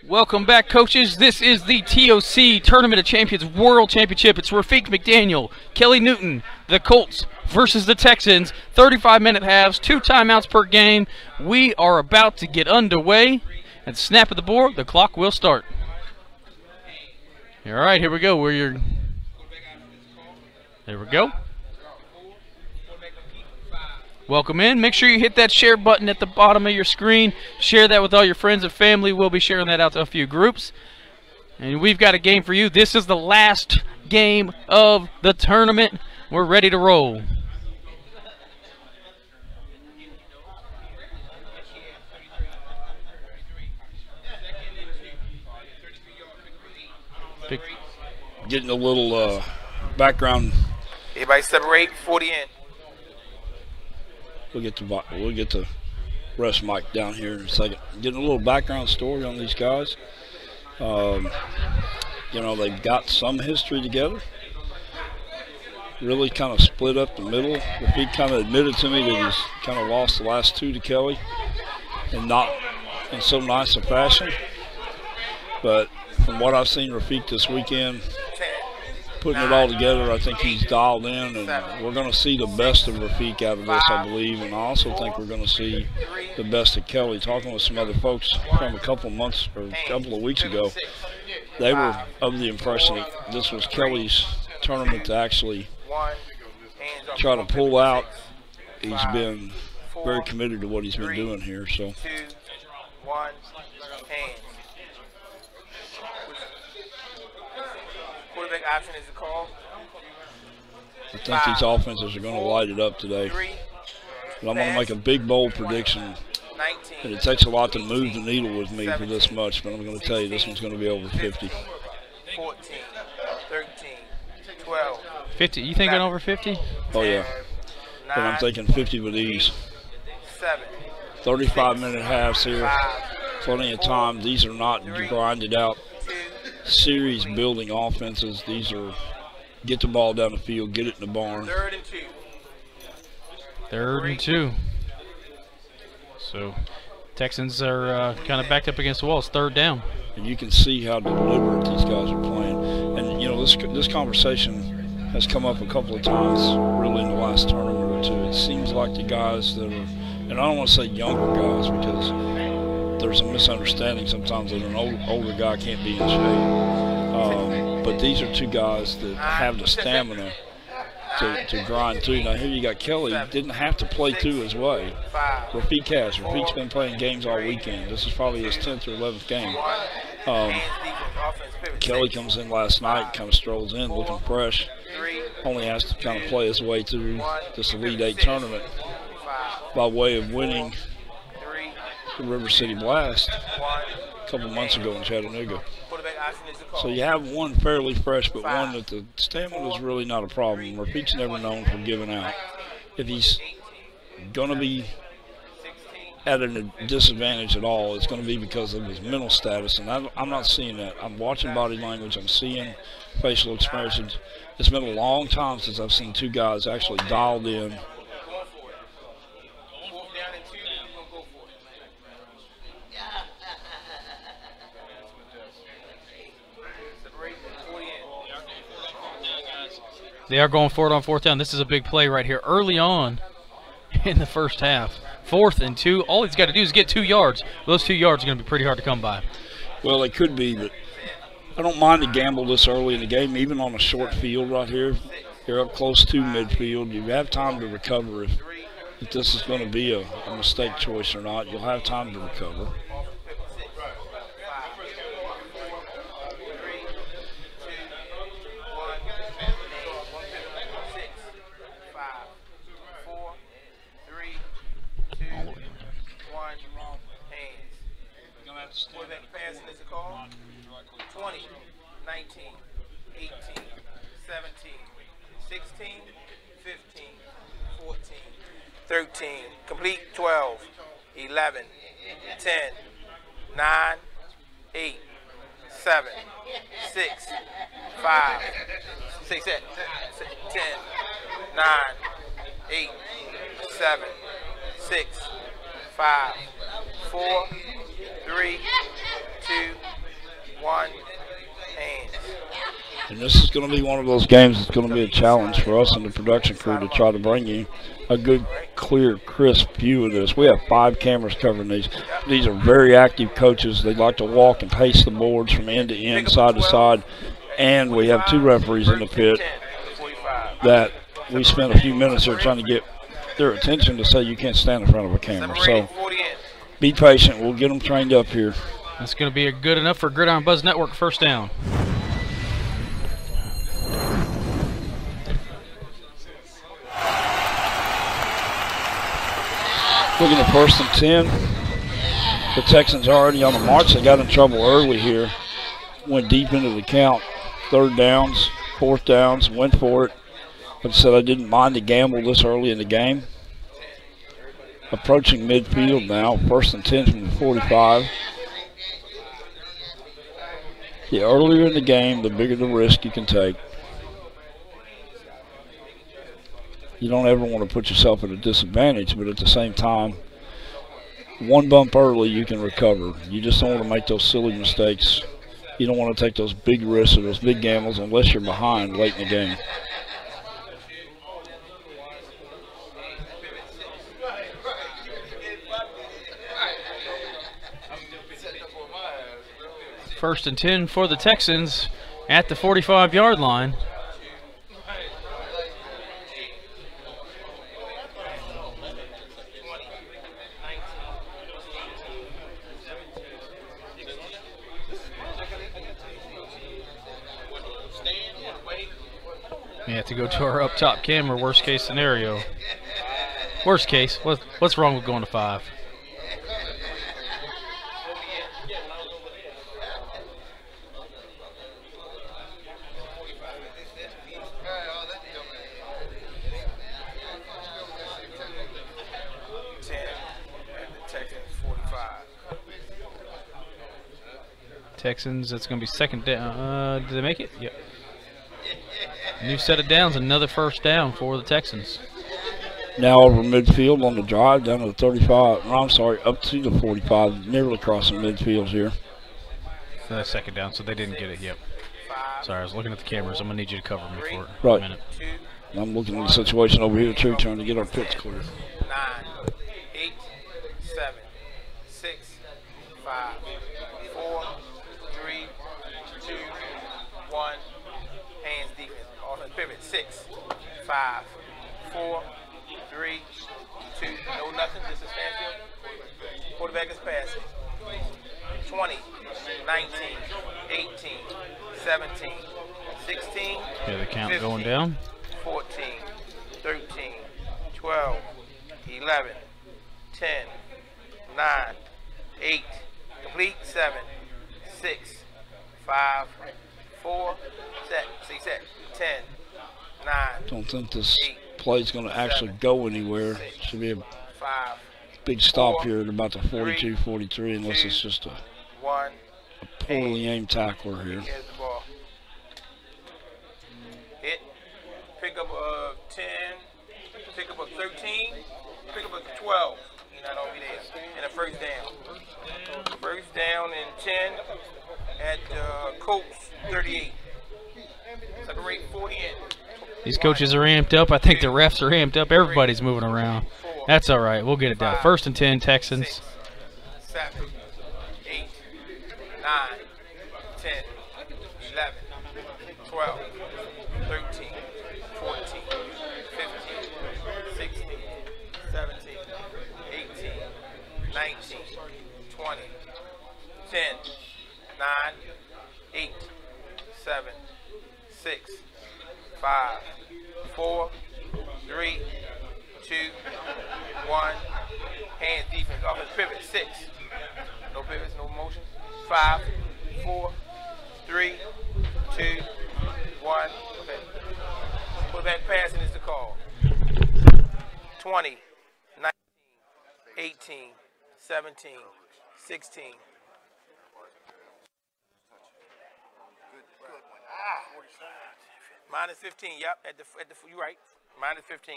Welcome back, coaches. This is the TOC Tournament of Champions World Championship. It's Rafiyq McDanul, Kelly Newton, the Colts versus the Texans. 35-minute halves, 2 timeouts per game. We are about to get underway. At the snap of the board, the clock will start. All right, here we go. There we go. Welcome in. Make sure you hit that share button at the bottom of your screen. Share that with all your friends and family. We'll be sharing that out to a few groups. And we've got a game for you. This is the last game of the tournament. We're ready to roll. Getting a little background. Everybody separate, 40 in. We'll get to rest Mike down here in a second. Getting a little background story on these guys. You know, they've got some history together. Really kind of split up the middle. Rafiyq kind of admitted to me that he's kind of lost the last 2 to Kelly, and not in so nice a fashion. But from what I've seen Rafiyq this weekend, putting it all together, I think he's dialed in, and we're going to see the best of Rafiyq out of this, I believe. And I also think we're going to see the best of Kelly. Talking with some other folks from a couple of months or a couple of weeks ago, they were of the impression that this was Kelly's tournament to actually try to pull out. He's been very committed to what he's been doing here. So. Quarterback option is the call. I think these offenses are going to light it up today. But I'm going to make a big, bold prediction. And it takes a lot to move the needle with me for this much, but I'm going to tell you this one's going to be over 50. 14, 13, 12. 50. You thinking over 50? Oh, yeah. But I'm thinking 50 with ease. 35-minute halves here. Plenty of time. These are not grinded out series building offenses. These are get the ball down the field, get it in the barn. 3rd and 2. 3rd and 2. So Texans are kind of backed up against the wall. It's 3rd down. And you can see how deliberate these guys are playing. And you know, this conversation has come up a couple of times really in the last tournament or 2. It seems like the guys that are, and I don't want to say younger guys because there's a misunderstanding sometimes that an older guy can't be in shape. But these are 2 guys that have the stamina to grind through. Now here you got Kelly, didn't have to play through his way. Rafiyq has. Rafiyq's been playing games all weekend. This is probably his 10th or 11th game. Kelly comes in last night, kind of strolls in looking fresh. Only has to kind of play his way through this Elite 8 tournament by way of winning the River City Blast a couple months ago in Chattanooga. So you have one fairly fresh, but one that the stamina is really not a problem. Rafiyq's never known for giving out. If he's going to be at a disadvantage at all, it's going to be because of his mental status, and I'm not seeing that. I'm watching body language. I'm seeing facial expressions. It's been a long time since I've seen 2 guys actually dialed in. They are going for it on 4th down. This is a big play right here early on in the first half. 4th and 2. All he's got to do is get 2 yards. Those 2 yards are going to be pretty hard to come by. Well, they could be, but I don't mind to gamble this early in the game, even on a short field right here. You're up close to midfield. You have time to recover if this is going to be a mistake choice or not. You'll have time to recover. Quarterback passing is a call. 20, 19, 18, 17, 16, 15, 14, 13. Complete 12, 11, 10, 9, 8, 7, 6, 5, 6, 10, 9, 8, 7, 6, 5, 4, 3, 2, 1 hands. And this is going to be one of those games that's going to be a challenge for us and the production crew to try to bring you a good, clear, crisp view of this. We have 5 cameras covering these. These are very active coaches. They like to walk and pace the boards from end to end, side to side. And we have 2 referees in the pit that we spent a few minutes here trying to get their attention to say you can't stand in front of a camera. So be patient. We'll get them trained up here. That's going to be good enough for Gridiron Buzz Network first down. Looking at 1st and 10. The Texans are already on the march. They got in trouble early here. Went deep into the count. 3rd downs, 4th downs, went for it. But said I didn't mind the gamble this early in the game. Approaching midfield now. 1st and 10 from the 45. The earlier in the game, the bigger the risk you can take. You don't ever want to put yourself at a disadvantage, but at the same time, 1 bump early you can recover. You just don't want to make those silly mistakes. You don't want to take those big risks or those big gambles unless you're behind late in the game. First and 10 for the Texans at the 45-yard line. We have to go to our up top camera, worst case scenario. Worst case, what's wrong with going to 5? Texans, that's going to be 2nd down. Did they make it? Yep. New set of downs, another first down for the Texans. Now over midfield on the drive, down to the 35. I'm sorry, up to the 45, nearly crossing midfield here. 2nd down, so they didn't get it. Yep. Sorry, I was looking at the cameras. I'm going to need you to cover me for right. A minute. I'm looking at the situation over here too, trying to get our pits clear. 9, 8, 7, 6, 5, 4, 3, 2, 1. Hands defense. Offense pivot. 6, 5, 4, 3, 2. No nothing. This is standstill. Quarterback is passing. 20, 19, 18, 17, 16. Yeah, the count 15, going down. 14, 13, 12, 11, 10, 9, 8, complete, 7, 6, 5, 4, set, 10, 9. Don't think this play's going to actually go anywhere. Should be a 5, big stop 4, here at about the 42, 43, unless it's just a 1. poorly aimed tackler here. Here's the ball. Hit. Pick up a 10. Pick up a 13. Pick up a 12. You're not over there. And a first down. First down and 10 at Colts 38. Separate 40 in. These coaches are amped up. I think the refs are amped up. Everybody's moving around. That's all right. We'll get it done. 1st and 10, Texans. 6, 7, 8, 9, 10, 11, 12, 13, 14, 15, 16, 17, 18, 19, 20, 10, 9, 8, 7, 6, 5, 4, 3, 2, 1. Hands defense. Offense pivot. 6. No pivots, no motion. 5, 4, 3, 2, 1. Okay. Quarterback passing is the call. 20, 19, 18, 17, 16. Minus 15. Yep. At the you right. Minus 15.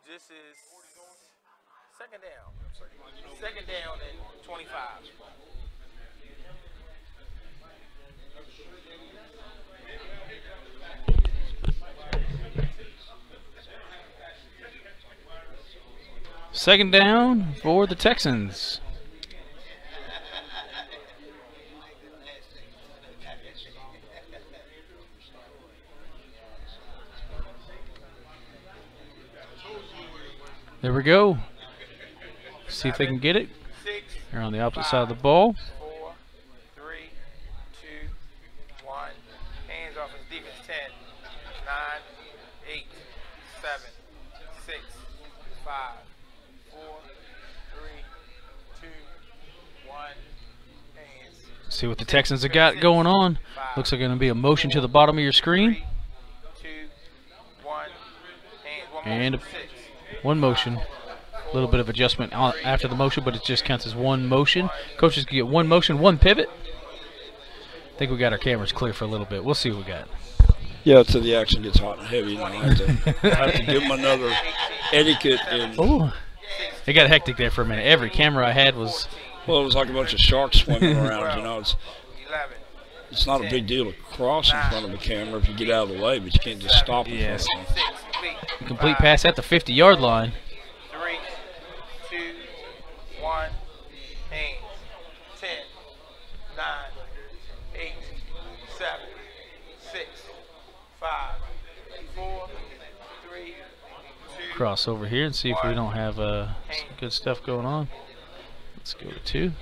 This is 2nd down. 2nd down and 25. Second down for the Texans. There we go. See if they can get it. They're on the opposite side of the ball. 4, 3, 2, 1. Hands off his defense. 10, 9, 8, 7, 6, 5, 4, 3, 2, 1. Hands. See what the Texans have got going on. Looks like going to be a motion to the bottom of your screen. 3, 2, 1. Hands. And one motion. A little bit of adjustment after the motion, but it just counts as one motion. Coaches can get one motion, one pivot. I think we got our cameras clear for a little bit. We'll see what we got. Yeah, until the action gets hot and heavy, and I have to give them another etiquette. Oh, it got hectic there for a minute. Every camera I had was... Well, it was like a bunch of sharks swimming around, you know. It's not a big deal to cross in front of the camera if you get out of the way, but you can't just stop in front of them. Complete pass at the 50-yard line. 3, 2, 1. Hands. 10, 9, 8, 7, 6, 5, 4, 3, 2. Cross over here and see if we don't have some good stuff going on. Let's go to 2.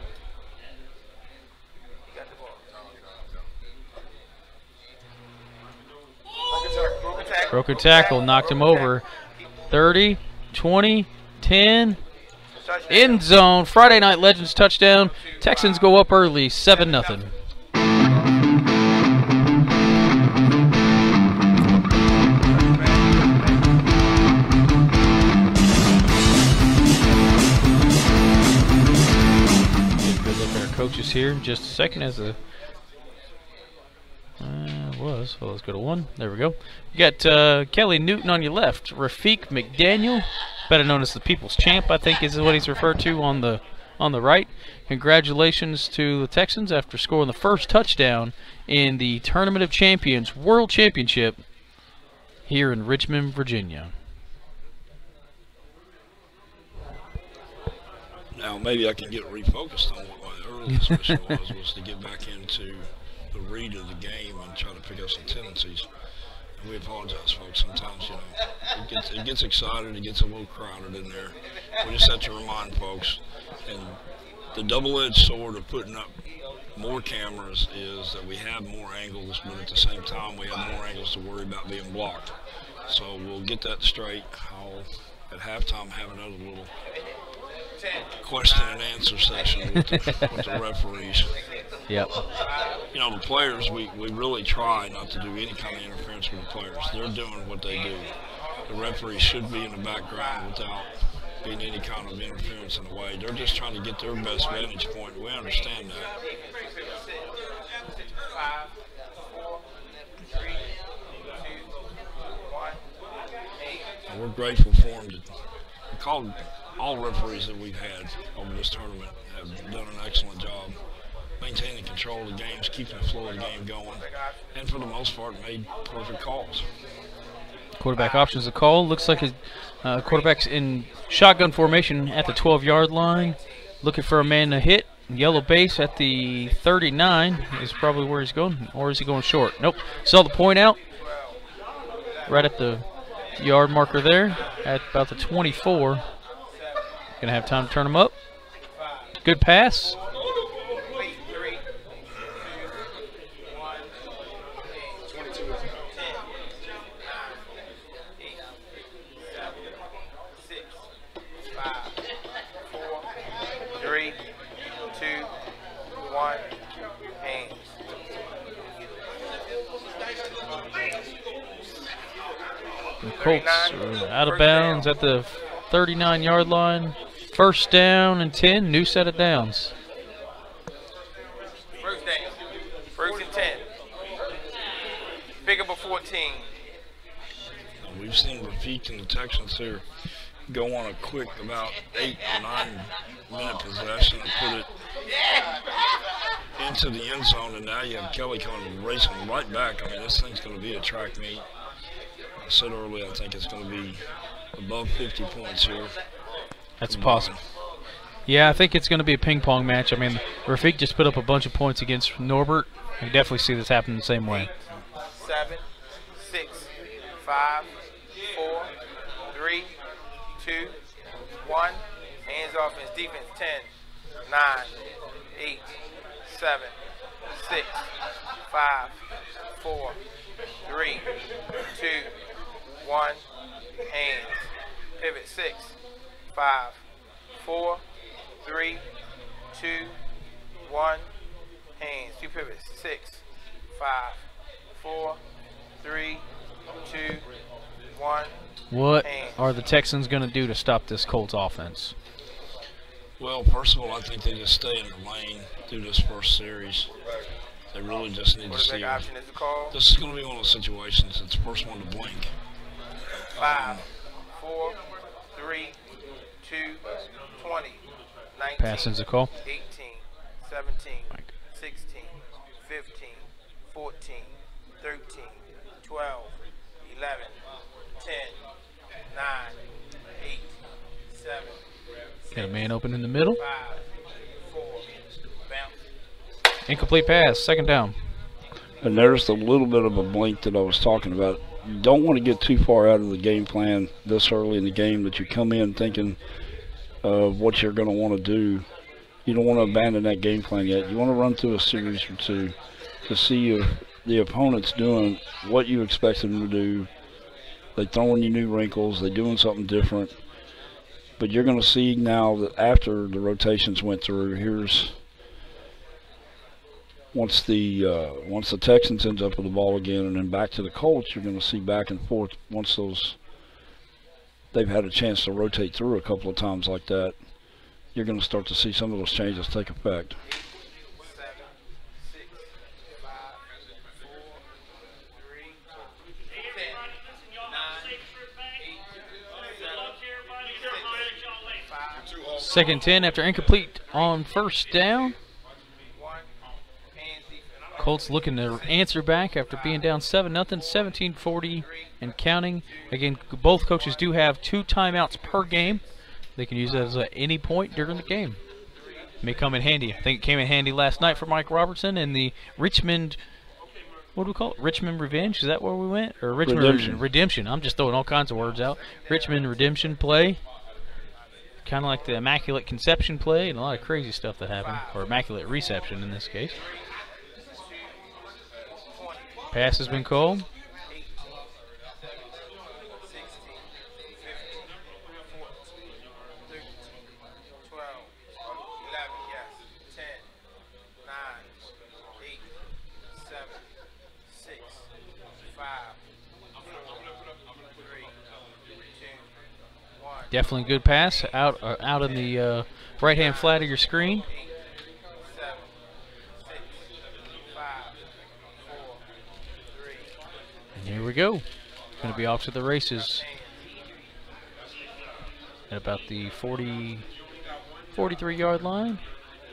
Broken tackle, knocked him over. 30, 20, 10. End zone. Friday Night Legends touchdown. Texans go up early, 7-0. Good look at our coaches here in just a second as the well, let's go to 1. There we go. You got Kelly Newton on your left. Rafiyq McDanul, better known as the People's Champ, I think is what he's referred to on the right. Congratulations to the Texans after scoring the first touchdown in the Tournament of Champions World Championship here in Richmond, Virginia. Now maybe I can get refocused on what my earliest mission was to get back into the read of the game and try to pick up some tendencies. And we apologize, folks. Sometimes, you know, it gets excited, it gets a little crowded in there. We just have to remind folks. And the double-edged sword of putting up more cameras is that we have more angles, but at the same time we have more angles to worry about being blocked. So we'll get that straight. I'll, at halftime, have another little question and answer session with the referees. Yep. You know, the players, we really try not to do any kind of interference with the players. They're doing what they do. The referees should be in the background without being any kind of interference in the way. They're just trying to get their best vantage point. We understand that. 5, 4, 3, 2, 1. And we're grateful for them. We called all referees that we've had over this tournament have done an excellent job maintaining control of the games, keeping the flow of the game going, and for the most part made perfect calls. Quarterback options a call. Looks like his quarterback's in shotgun formation at the 12-yard line, looking for a man to hit. Yellow base at the 39 is probably where he's going, or is he going short? Nope. Saw the point out right at the yard marker there at about the 24. Gonna have time to turn him up. Good pass. The Colts are out of bounds at the 39-yard line. First down and 10, new set of downs. First down, first and 10. Pick up a 14. We've seen Rafiyq and the Texans here go on a quick about 8 or 9 minute possession and into the end zone, and now you have Kelly coming racing right back. I mean, this thing's going to be a track meet. I said earlier, I think it's going to be above 50 points here. That's possible. Yeah, I think it's going to be a ping pong match. I mean, Rafiyq just put up a bunch of points against Norbert. I definitely see this happening the same way. 7, 6, 5, 4, 3, 2, 1. Hands offense, defense. 10, 9, 8, 7, 6, 5, 4, 3, 2, 1. Hands. Pivot. 6, 5, 4, 3, 2, 1. Hands. 2 pivots. 6, 5, 4, 3, 2, 1. What hands. are the Texans going to do to stop this Colts offense? Well, first of all, I think they just stay in the lane through this first series. They really just need to see. Option is called? This is going to be one of those situations. It's the first one to blink. 5, 4, 3, 2, 20, 19, Pass ends a call. 18, 17, 16, 15, 14, 13, 12, 11, 10, 9, 8, 7, Got a man open in the middle. 5, 4, bounce. Incomplete pass. Second down. And there's a little bit of a blink that I was talking about. You don't want to get too far out of the game plan this early in the game that you come in thinking of what you're going to want to do. You don't want to abandon that game plan yet. You want to run through a series or two to see if the opponent's doing what you expect them to do. They're throwing you new wrinkles. They're doing something different. But you're going to see now that after the rotations went through, here's once the Texans ends up with the ball again and then back to the Colts, you're going to see back and forth once they've had a chance to rotate through a couple of times like that. You're going to start to see some of those changes take effect. 7, 6, 5, 4, 3, 10, 9, 8, 7, 6, 5, Second 10 after incomplete on first down. 1. Hands defense. Colts looking to answer back after being down 7-0, 17-40 and counting. Again, both coaches do have 2 timeouts per game. They can use that at any point during the game. May come in handy. I think it came in handy last night for Mike Robertson and the Richmond, what do we call it? Richmond Revenge? Is that where we went? Or Richmond Redemption. I'm just throwing all kinds of words out. Richmond Redemption play. Kind of like the Immaculate Conception play and a lot of crazy stuff that happened. Or Immaculate Reception in this case. Pass has been called. 2, 1. Definitely good pass out in the right-hand flat of your screen. 7, 6, 5, 4, 3. And here we go. Going to be off to the races at about the 43-yard line.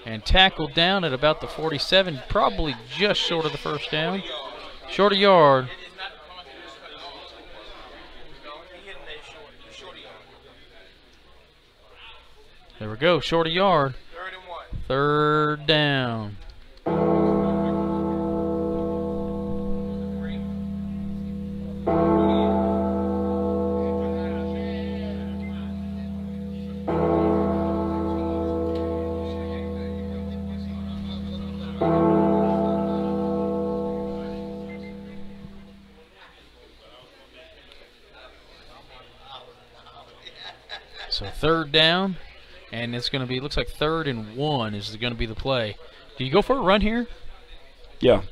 And tackled down at about the 47, probably just short of the first down. Short a yard. There we go, short a yard. 3rd and 1. Third down. So 3rd down, and it's going to be, looks like 3rd and 1 is going to be the play. Do you go for a run here? Yeah.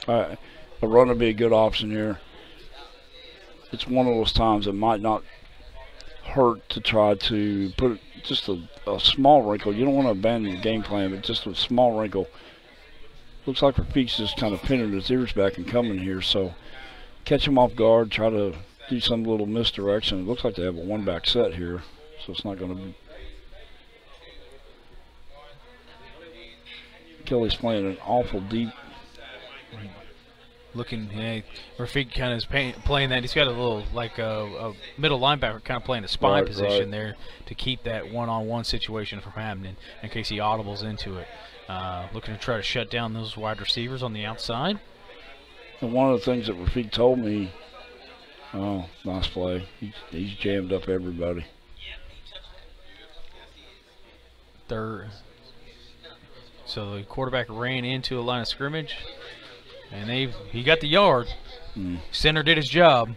A run would be a good option here. It's one of those times it might not hurt to try to put just a small wrinkle. You don't want to abandon your game plan, but just a small wrinkle. Looks like Rafiyq's just kind of pinning his ears back and coming here, so catch him off guard, try to do some little misdirection. It looks like they have a one-back set here, so it's not going to Kelly's playing an awful deep. Looking, Rafiyq kind of is playing that. He's got a little, like a middle linebacker kind of playing a spy position there to keep that one-on-one situation from happening in case he audibles into it. Looking to try to shut down those wide receivers on the outside. And one of the things that Rafiyq told me, oh, nice play. He's jammed up everybody. So the quarterback ran into a line of scrimmage, and he got the yard. Center did his job.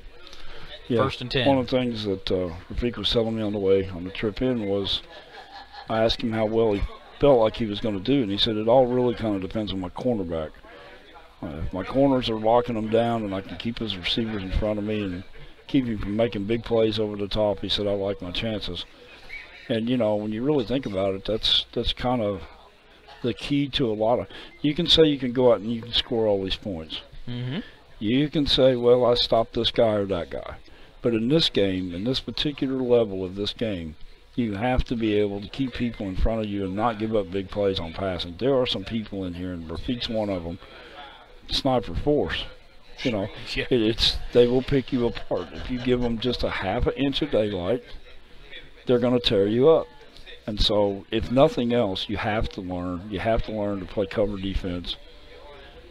Yeah, 1st and 10. One of the things that Rafiyq was telling me on the way on the trip in was, I asked him how well he felt like he was going to do, and he said it all really kind of depends on my cornerback. If my corners are locking them down and I can keep his receivers in front of me and keep him from making big plays over the top, he said I like my chances. And, you know, when you really think about it, that's kind of the key to a lot of. You can say you can go out and you can score all these points. You can say, well, I stopped this guy or that guy. But in this game, in this particular level of this game, you have to be able to keep people in front of you and not give up big plays on passing. There are some people in here, and Rafiyq's one of them. Sniper force. You know, they will pick you apart. If you give them just a half an inch of daylight, they're going to tear you up. And so, if nothing else, you have to learn. You have to learn to play cover defense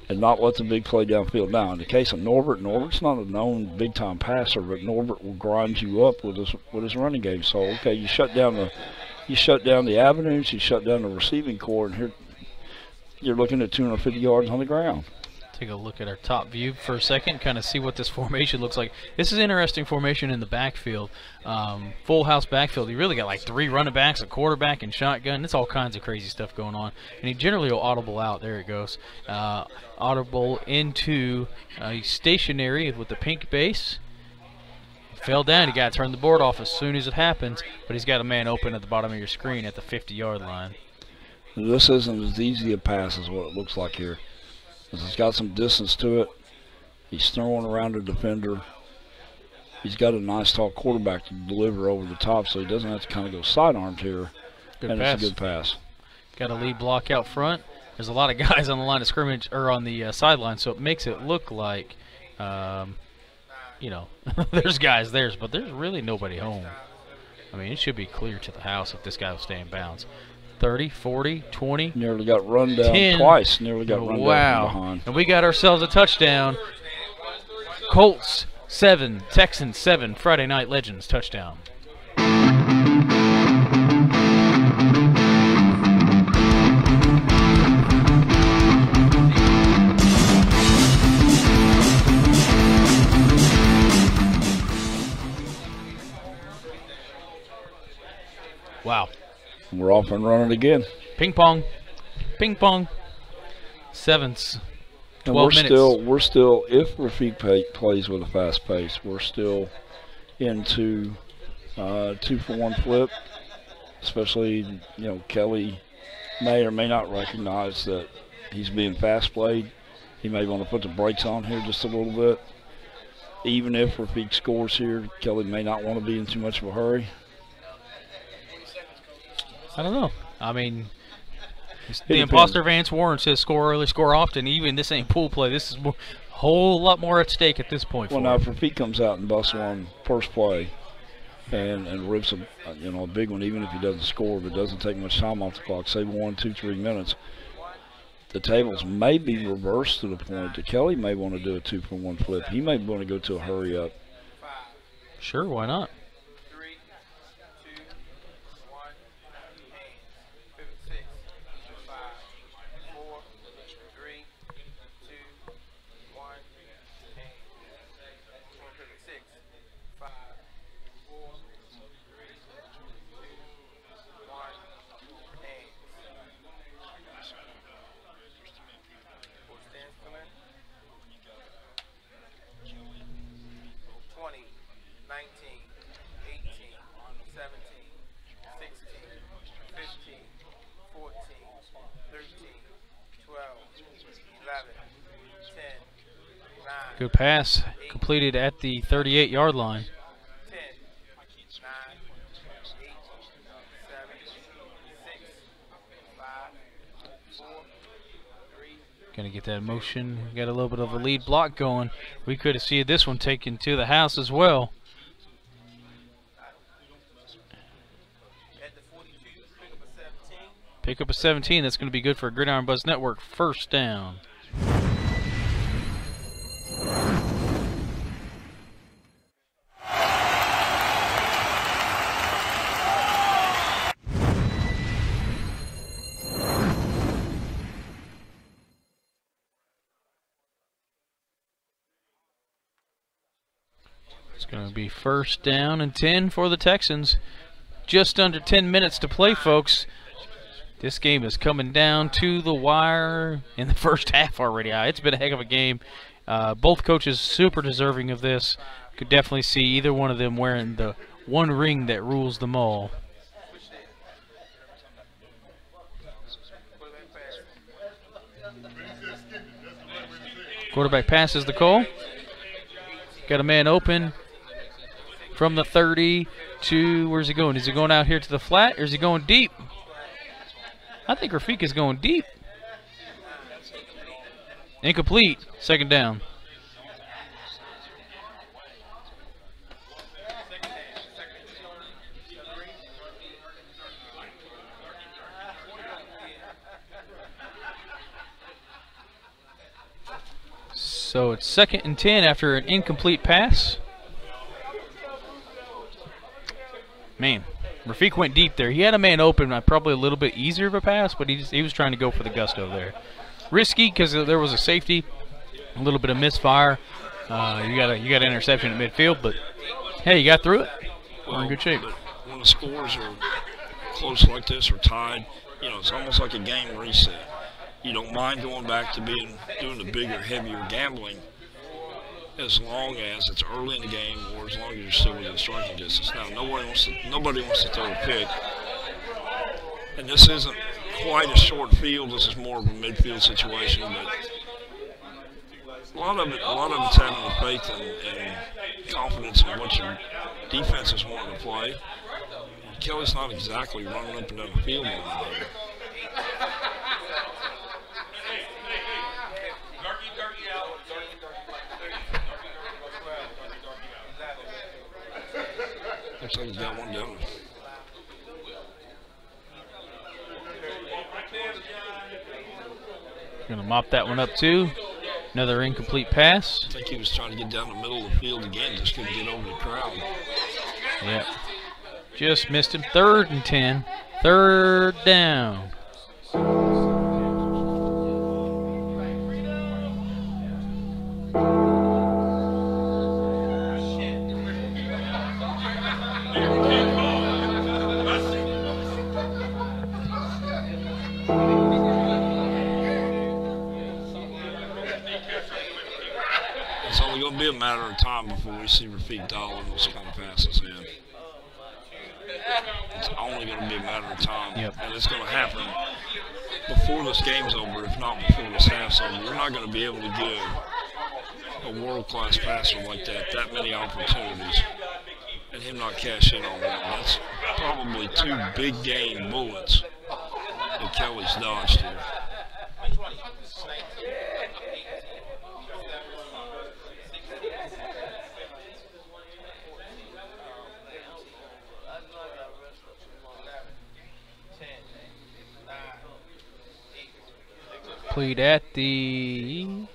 and not let the big play downfield. Now, in the case of Norbert's not a known big-time passer, but Norbert will grind you up with his running game. So, okay, you shut down the avenues, you shut down the receiving core, and here you're looking at 250 yards on the ground. Take a look at our top view for a second, kind of see what this formation looks like. This is an interesting formation in the backfield. Full house backfield. You really got like 3 running backs, a quarterback, and shotgun. It's all kinds of crazy stuff going on. And he generally will audible out. There it goes. Audible into stationary with the pink base. Fell down. You got to turn the board off as soon as it happens. But he's got a man open at the bottom of your screen at the 50-yard line. This isn't as easy a pass as what it looks like here. It's got some distance to it. He's throwing around a defender. He's got a nice tall quarterback to deliver over the top, so he doesn't have to kind of go sidearmed here. Good pass. It's a good pass. Got a lead block out front. There's a lot of guys on the line of scrimmage or on the sideline, so it makes it look like, you know, there's guys there, but there's really nobody home. I mean, it should be clear to the house if this guy will stay in bounds. 30, 40, 20. Nearly got run down 10. Twice. Nearly got run down from behind. And we got ourselves a touchdown. Colts 7, Texans 7. Friday Night Legends touchdown. Wow. We're off and running again. Ping pong. Ping pong. 7s. 12 minutes. We're still, if Rafiyq plays with a fast pace, we're still into 2-for-1 flip. Especially, you know, Kelly may or may not recognize that he's being fast played. He may want to put the brakes on here just a little bit. Even if Rafiyq scores here, Kelly may not want to be in too much of a hurry. I don't know. I mean, the imposter Vance Warren says score early, score often. Even this ain't pool play. This is a whole lot more at stake at this point. Well, now if Rafiyq comes out and busts one first play and rips a big one, even if he doesn't score, but doesn't take much time off the clock, say 1, 2, 3 minutes, the tables may be reversed to the point that Kelly may want to do a 2-for-1 flip. He may want to go to a hurry up. Sure, why not? Good pass completed at the 38-yard line. 10, 9, 8, 7, 6, 5, 4, Gonna get that motion. Got a little bit of a lead block going. We could have seen this one taken to the house as well. Pick up a 17. That's going to be good for Gridiron Buzz Network. First down. It's going to be first down and 10 for the Texans. Just under 10 minutes to play, folks. This game is coming down to the wire in the first half already. It's been a heck of a game. Both coaches super deserving of this. Could definitely see either one of them wearing the one ring that rules them all. Quarterback pass is the call. Got a man open from the 30 to, where's he going? Is he going out here to the flat, or is he going deep? I think Rafiyq is going deep. Incomplete. Second down. So it's 2nd and 10 after an incomplete pass. Man, Rafiyq went deep there. He had a man open, probably a little bit easier of a pass, but he was trying to go for the gusto there. Risky because there was a safety, a little bit of misfire. You got an interception at midfield, but hey, you got through it. We're in good shape. When the scores are close like this or tied, you know, it's almost like a game reset. You don't mind going back to doing the bigger, heavier gambling, as long as it's early in the game or as long as you're still within striking distance. Now, nobody wants to throw a pick, and this isn't quite a short field. This is more of a midfield situation, but a lot of it's having the faith and confidence in what your defense is wanting to play. Kelly's not exactly running up and down the field anymore. Looks like he's got one down. Gonna mop that one up too. Another incomplete pass. I think he was trying to get down the middle of the field again, just couldn't get over the crowd. Yep. Just missed him. 3rd and 10. 3rd down. It's only going to be a matter of time before we see Rafiyq dialing those kind of passes in. It's only going to be a matter of time. Yep. And it's going to happen before this game's over, if not before this half's over. You're not going to be able to give a world-class passer like that many opportunities and him not cash in on that. That's probably 2 big game bullets that Kelly's dodged here. Played at the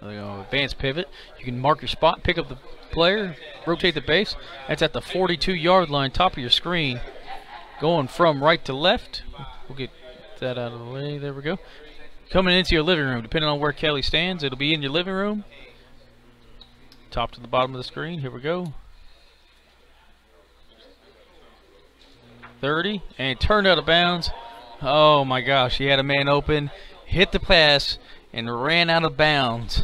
advanced pivot. You can mark your spot, pick up the player, rotate the base. That's at the 42-yard line, top of your screen. Going from right to left. We'll get that out of the way. There we go. Coming into your living room, depending on where Kelly stands, it'll be in your living room. Top to the bottom of the screen. Here we go. 30, and turned out of bounds. Oh my gosh, he had a man open, hit the pass, and ran out of bounds.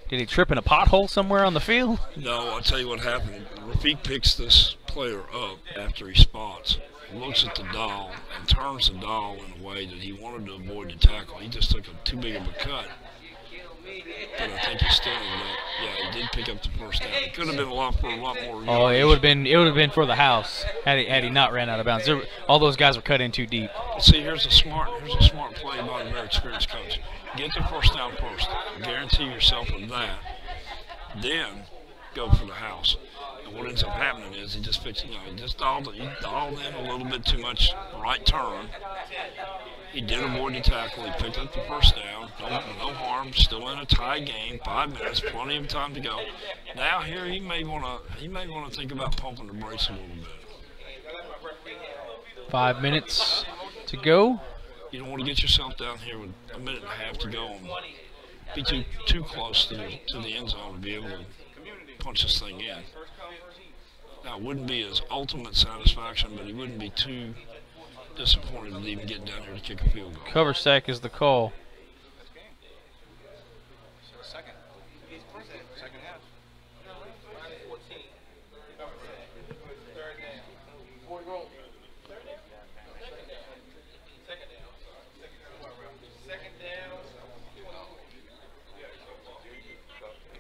Did he trip in a pothole somewhere on the field? No, I'll tell you what happened. Rafiyq picks this player up after he spots, looks at the dial, and turns the dial in a way that he wanted to avoid the tackle. He just took too big of a cut. But I think he still ended up. Yeah, he did pick up the first down. It could have been a lot more. Oh, it would have been for the house had he not ran out of bounds. All those guys were cut in too deep. See, here's a smart play by a very experienced coach. Get the first down first. Guarantee yourself of that. Then go for the house. And what ends up happening is he just fixed, he just dialed in a little bit too much right turn. He did avoid the tackle. He picked up the first down. No harm. Still in a tie game. 5 minutes. Plenty of time to go. Now here he may want to think about pumping the brakes a little bit. 5 minutes to go. You don't want to get yourself down here with a minute and a half to go and be too close to the end zone to be able to punch this thing in. Now it wouldn't be his ultimate satisfaction, but he wouldn't be too disappointed to even get down here to kick a field goal. Cover sack is the call.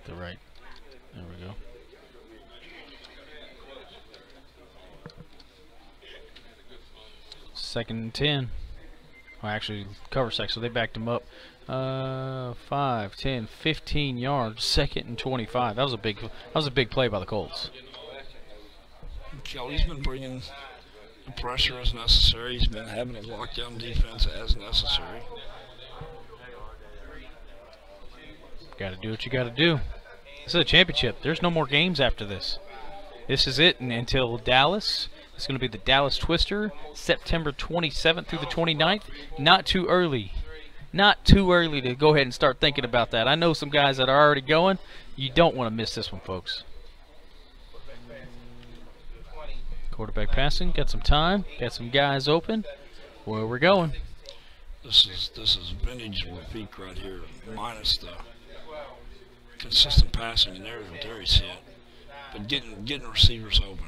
The right. There we go. Second and 10. Well, actually, cover sack, so they backed him up. 5, 10, 15 yards. Second and 25. That was a big play by the Colts. Kelly's been bringing the pressure as necessary. He's been having a lockdown defense as necessary. Got to do what you got to do. This is a championship. There's no more games after this. This is it until Dallas. It's going to be the Dallas Twister, September 27th through the 29th. Not too early. Not too early to go ahead and start thinking about that. I know some guys that are already going. You don't want to miss this one, folks. Quarterback passing. Got some time. Got some guys open. Where we're going. This is vintage Rafiyq right here, minus the consistent passing, and there he's hit. But getting receivers open.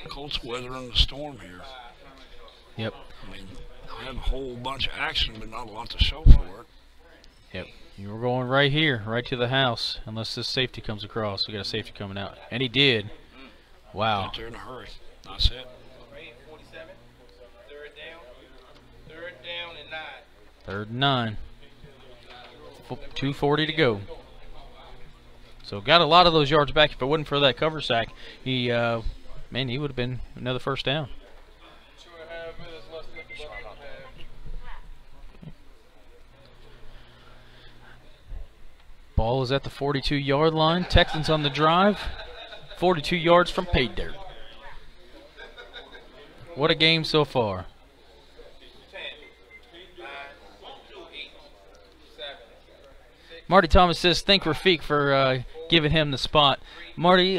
Colts weathering the storm here. Yep. I mean, they have a whole bunch of action, but not a lot to show for it. Yep. You were going right here, right to the house, unless this safety comes across. We got a safety coming out. And he did. Wow. Right there in a hurry. Nice hit. Third and 9. 2:40 to go. So got a lot of those yards back. If it wasn't for that cover sack, he would have been another first down. Ball is at the 42-yard line. Texans on the drive. 42 yards from pay dirt. What a game so far. Marty Thomas says, thank Rafiyq for giving him the spot. Marty,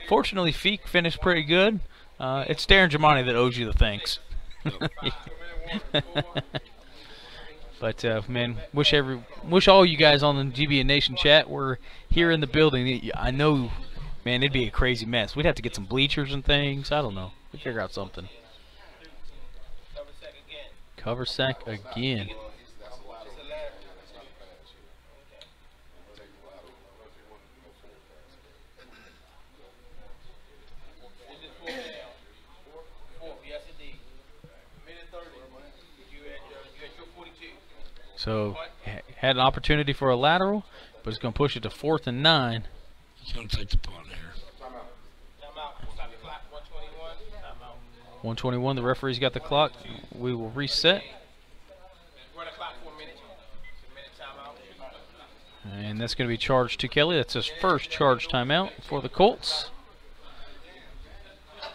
fortunately, Feek finished pretty good. It's Darren Germani that owes you the thanks. But, man, wish all you guys on the GBN Nation chat were here in the building. I know, man, it'd be a crazy mess. We'd have to get some bleachers and things. I don't know. We'd figure out something. Cover sack again. So, had an opportunity for a lateral, but it's going to push it to 4th and 9. He's going to take the punt here. 121, the referee's got the clock. We will reset. And that's going to be charged to Kelly. That's his first charge timeout for the Colts.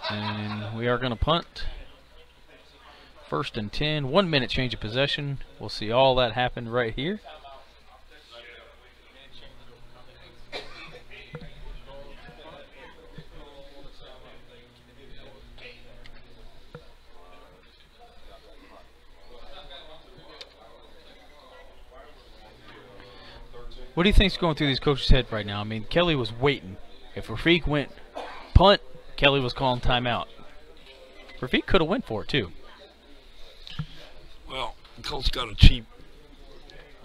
And we are going to punt. 1st and 10, 1 minute change of possession. We'll see all that happen right here. What do you think's going through these coaches' head right now? I mean, Kelly was waiting. If Rafiyq went punt, Kelly was calling timeout. Rafiyq could have went for it too. Colts got a cheap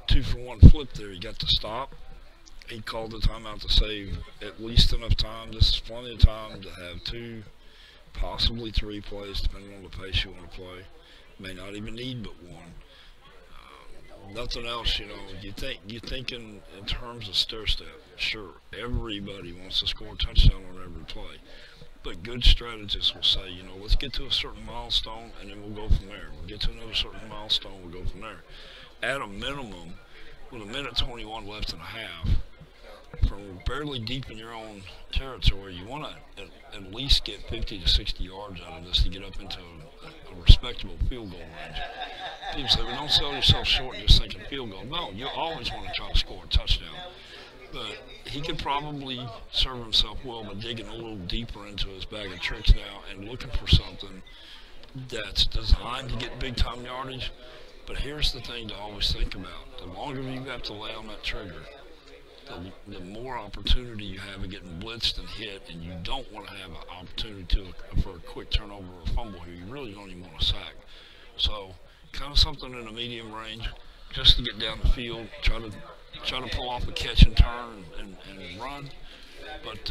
2-for-1 flip there. He got to stop. He called the timeout to save at least enough time. This is plenty of time to have 2, possibly 3 plays, depending on the pace you want to play. May not even need but 1. Nothing else, you know. You think in terms of stair step. Sure, everybody wants to score a touchdown on every play, but good strategists will say, you know, let's get to a certain milestone and then we'll go from there. We'll get to another certain milestone, we'll go from there. At a minimum, with a minute 21 left and a half, from barely deep in your own territory, you want to at least get 50 to 60 yards out of this to get up into a respectable field goal range. People say, well, don't sell yourself short just thinking field goal. No, you always want to try to score a touchdown. But he could probably serve himself well by digging a little deeper into his bag of tricks now and looking for something that's designed to get big-time yardage. But here's the thing to always think about. The longer you have to lay on that trigger, the more opportunity you have of getting blitzed and hit, and you don't want to have an opportunity for a quick turnover or a fumble here. You really don't even want to sack. So kind of something in the medium range, just to get down the field, try to pull off a catch and turn and run. But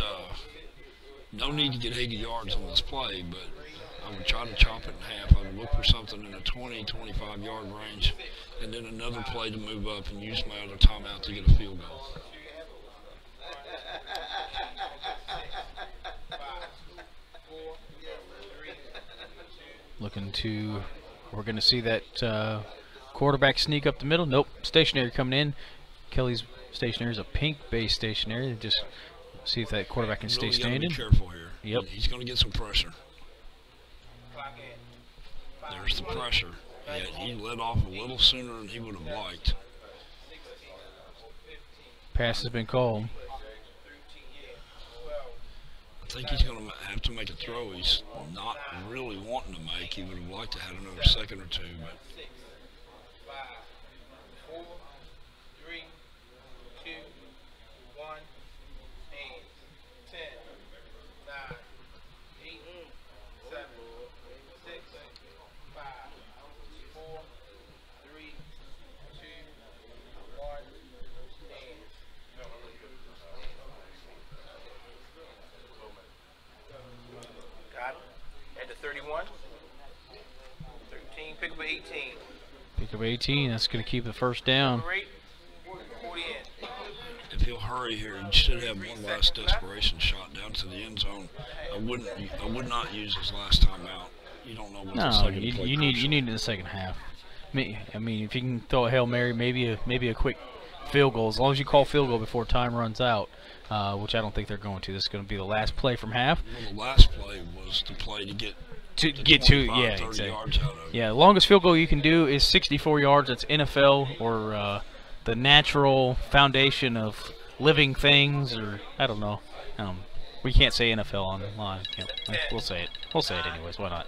no need to get 80 yards on this play, but I would try to chop it in half. I would look for something in the 20, 25 yard range, and then another play to move up and use my other timeout to get a field goal. We're going to see that quarterback sneak up the middle. Nope, stationary coming in. Kelly's stationary is a pink base stationary. Just see if that quarterback can stay standing. Be careful here. Yep. He's going to get some pressure. There's the pressure. He let off a little sooner than he would have liked. Pass has been called. I think he's going to have to make a throw he's not really wanting to make. He would have liked to have another second or two, but 5, 4, 3, 2, 1, 8, 10, 9, 8, 7, 6, 5, 4, 3, 2, 1, got it. At the 31, 13, pick up 18. Pick up 18. That's going to keep the first down. 40 in. if he'll hurry here, he should have one last desperation shot down to the end zone. I would not use his last time out. You don't know what the second play you need in the second half. I mean, if you can throw a Hail Mary, maybe a quick field goal, as long as you call field goal before time runs out, which I don't think they're going to. This is going to be the last play from half. Well, the last play was the play to get yeah, exactly. yards out of it. Yeah, the longest field goal you can do is 64 yards. That's NFL or the natural foundation of living things, or I don't know. We can't say NFL on the line. We'll say it. We'll say it anyways. Why not?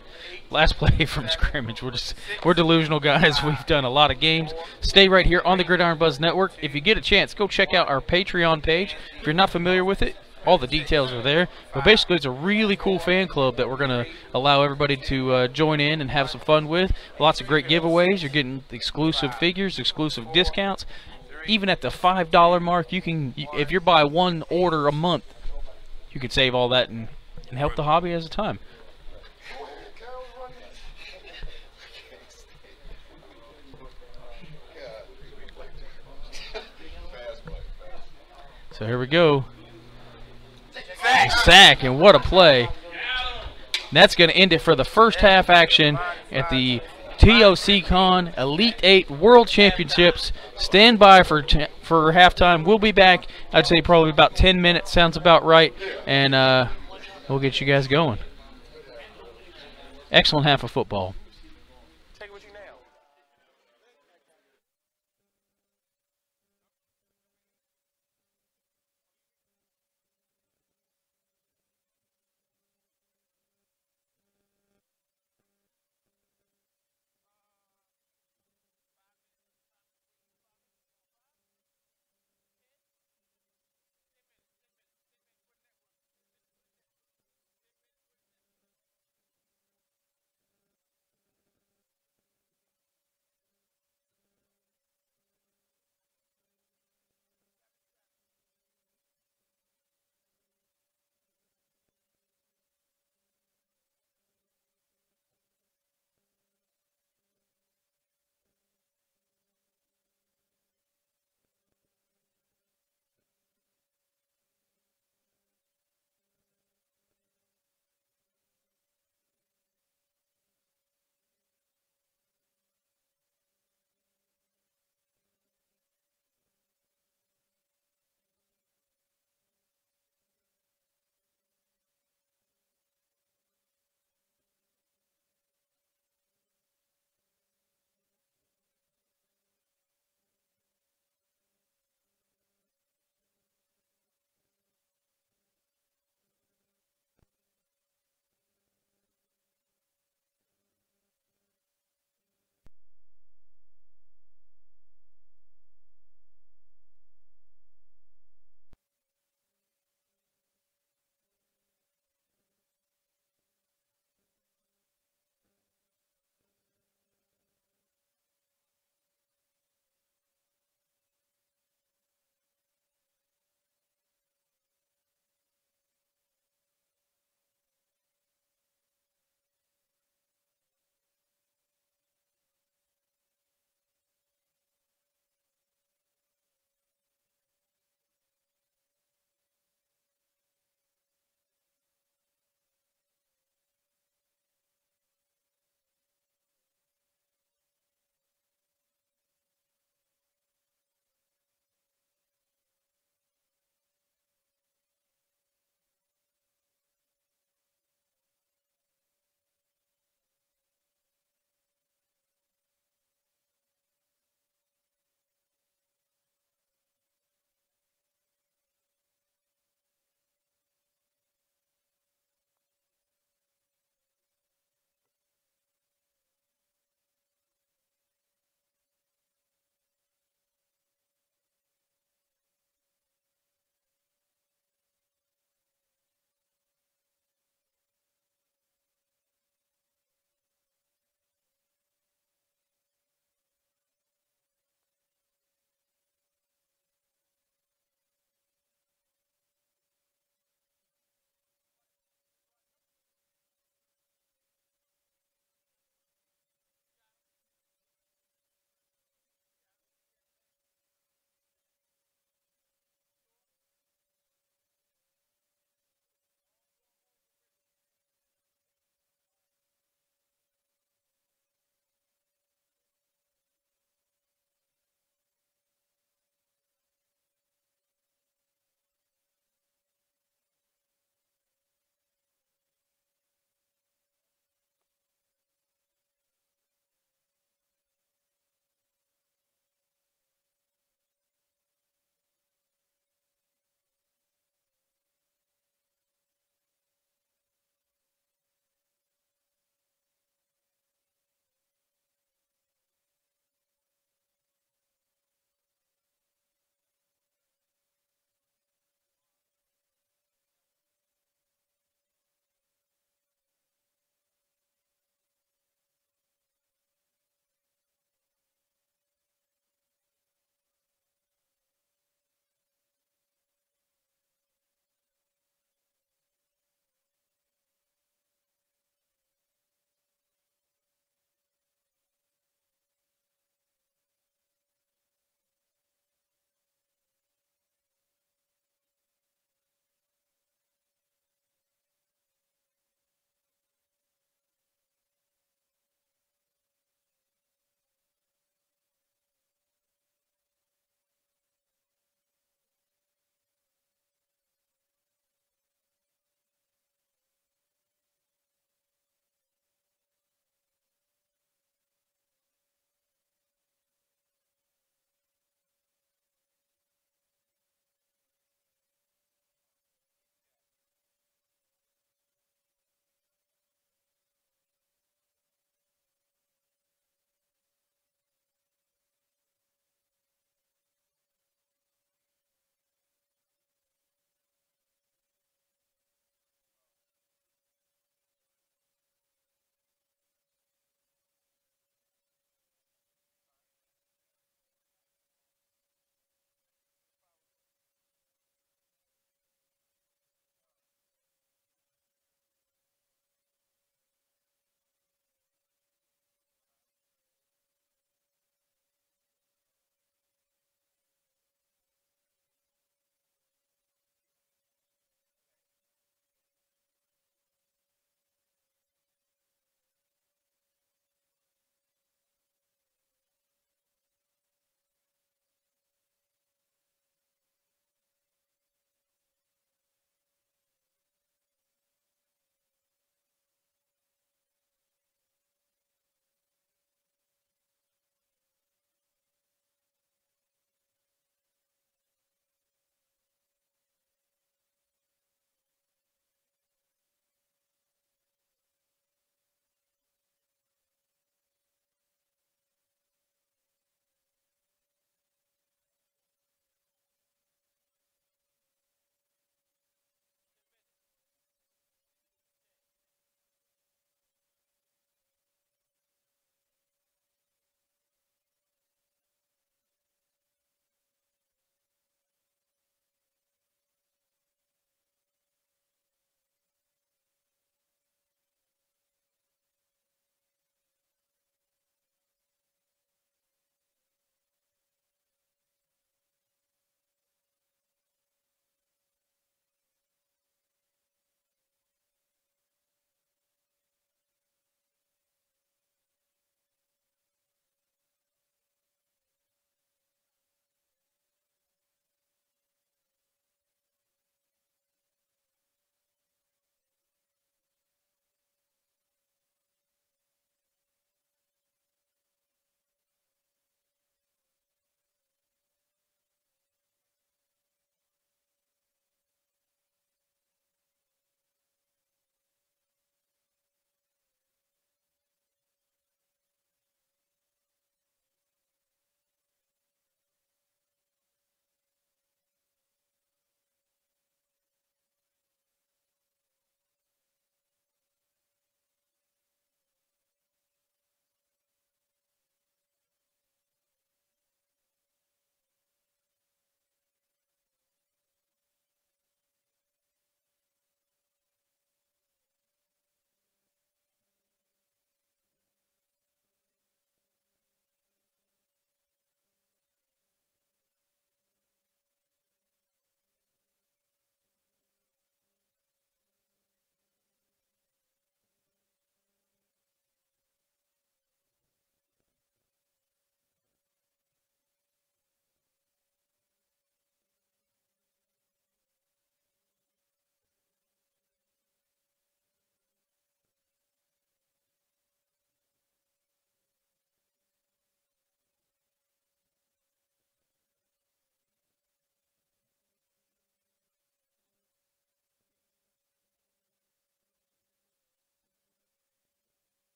Last play from scrimmage. We're delusional guys. We've done a lot of games. Stay right here on the Gridiron Buzz Network. If you get a chance, go check out our Patreon page. If you're not familiar with it, all the details are there. But basically, it's a really cool fan club that we're going to allow everybody to join in and have some fun with. Lots of great giveaways. You're getting exclusive figures, exclusive discounts. Even at the $5 mark, you can, if you're by one order a month, you could save all that and help the hobby as a time. So here we go. Sack, and what a play. And that's going to end it for the first half action at the TOC Con Elite 8 World Championships. Stand by for halftime. We'll be back, I'd say probably about 10 minutes. Sounds about right. And we'll get you guys going. Excellent half of football.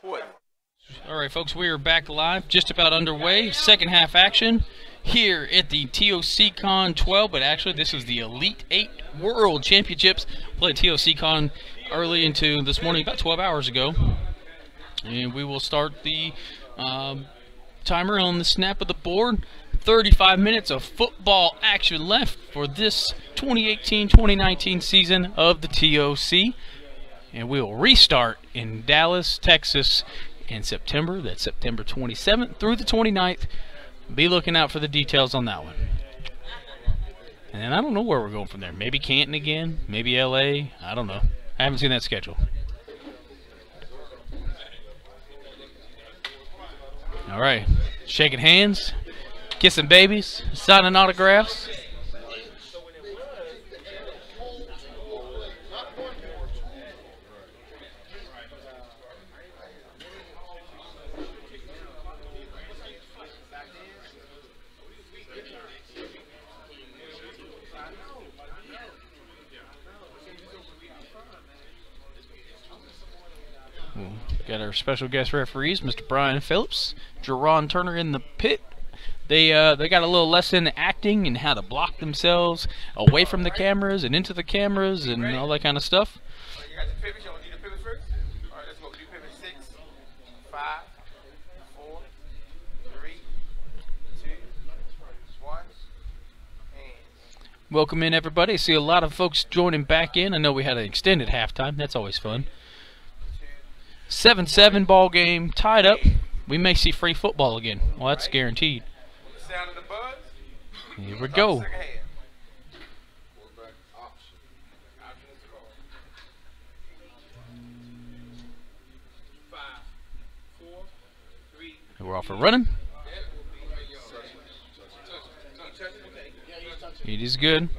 important. All right, folks, we are back live, just about underway. Second half action here at the TOC Con 12, but actually this is the Elite 8 World Championships. Played TOC Con early into this morning, about 12 hours ago. And we will start the timer on the snap of the board. 35 minutes of football action left for this 2018-2019 season of the TOC. And we will restart in Dallas, Texas in September. That's September 27th through the 29th. Be looking out for the details on that one. And I don't know where we're going from there. Maybe Canton again, maybe LA. I don't know. I haven't seen that schedule. All right, shaking hands, kissing babies, signing autographs. Got our special guest referees, Mr. Brian Phillips, Jerron Turner in the pit. They got a little lesson in acting and how to block themselves away from the cameras and into the cameras and all that kind of stuff. You got the pivots. You want to do the pivots first? All right, let's go. Do pivot 6, 5, 4, 3, 2, 1, and... Welcome in, everybody. I see a lot of folks joining back in. I know we had an extended halftime. That's always fun. 7-7 ball game, tied up. We may see free football again. Well, that's guaranteed. Sound of the buzz. Here we go. We're off and running. It is good.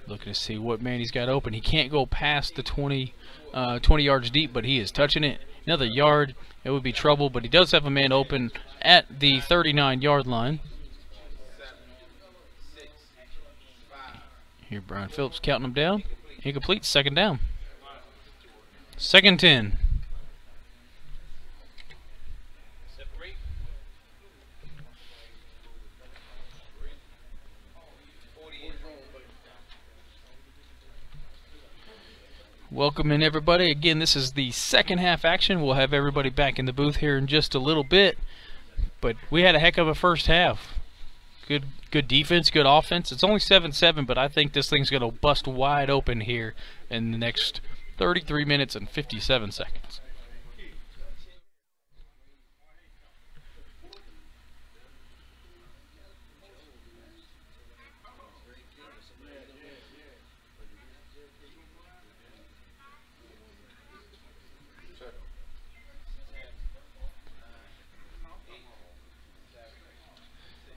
Looking to see what man he's got open. He can't go past the 20 yards deep, but he is touching it. Another yard, it would be trouble, but he does have a man open at the 39-yard line. Here, Brian Phillips counting him down. Incomplete, second down. Second 10. Welcome in, everybody. Again, this is the second half action. We'll have everybody back in the booth here in just a little bit. But we had a heck of a first half. Good defense, good offense. It's only 7-7, but I think this thing's going to bust wide open here in the next 33 minutes and 57 seconds.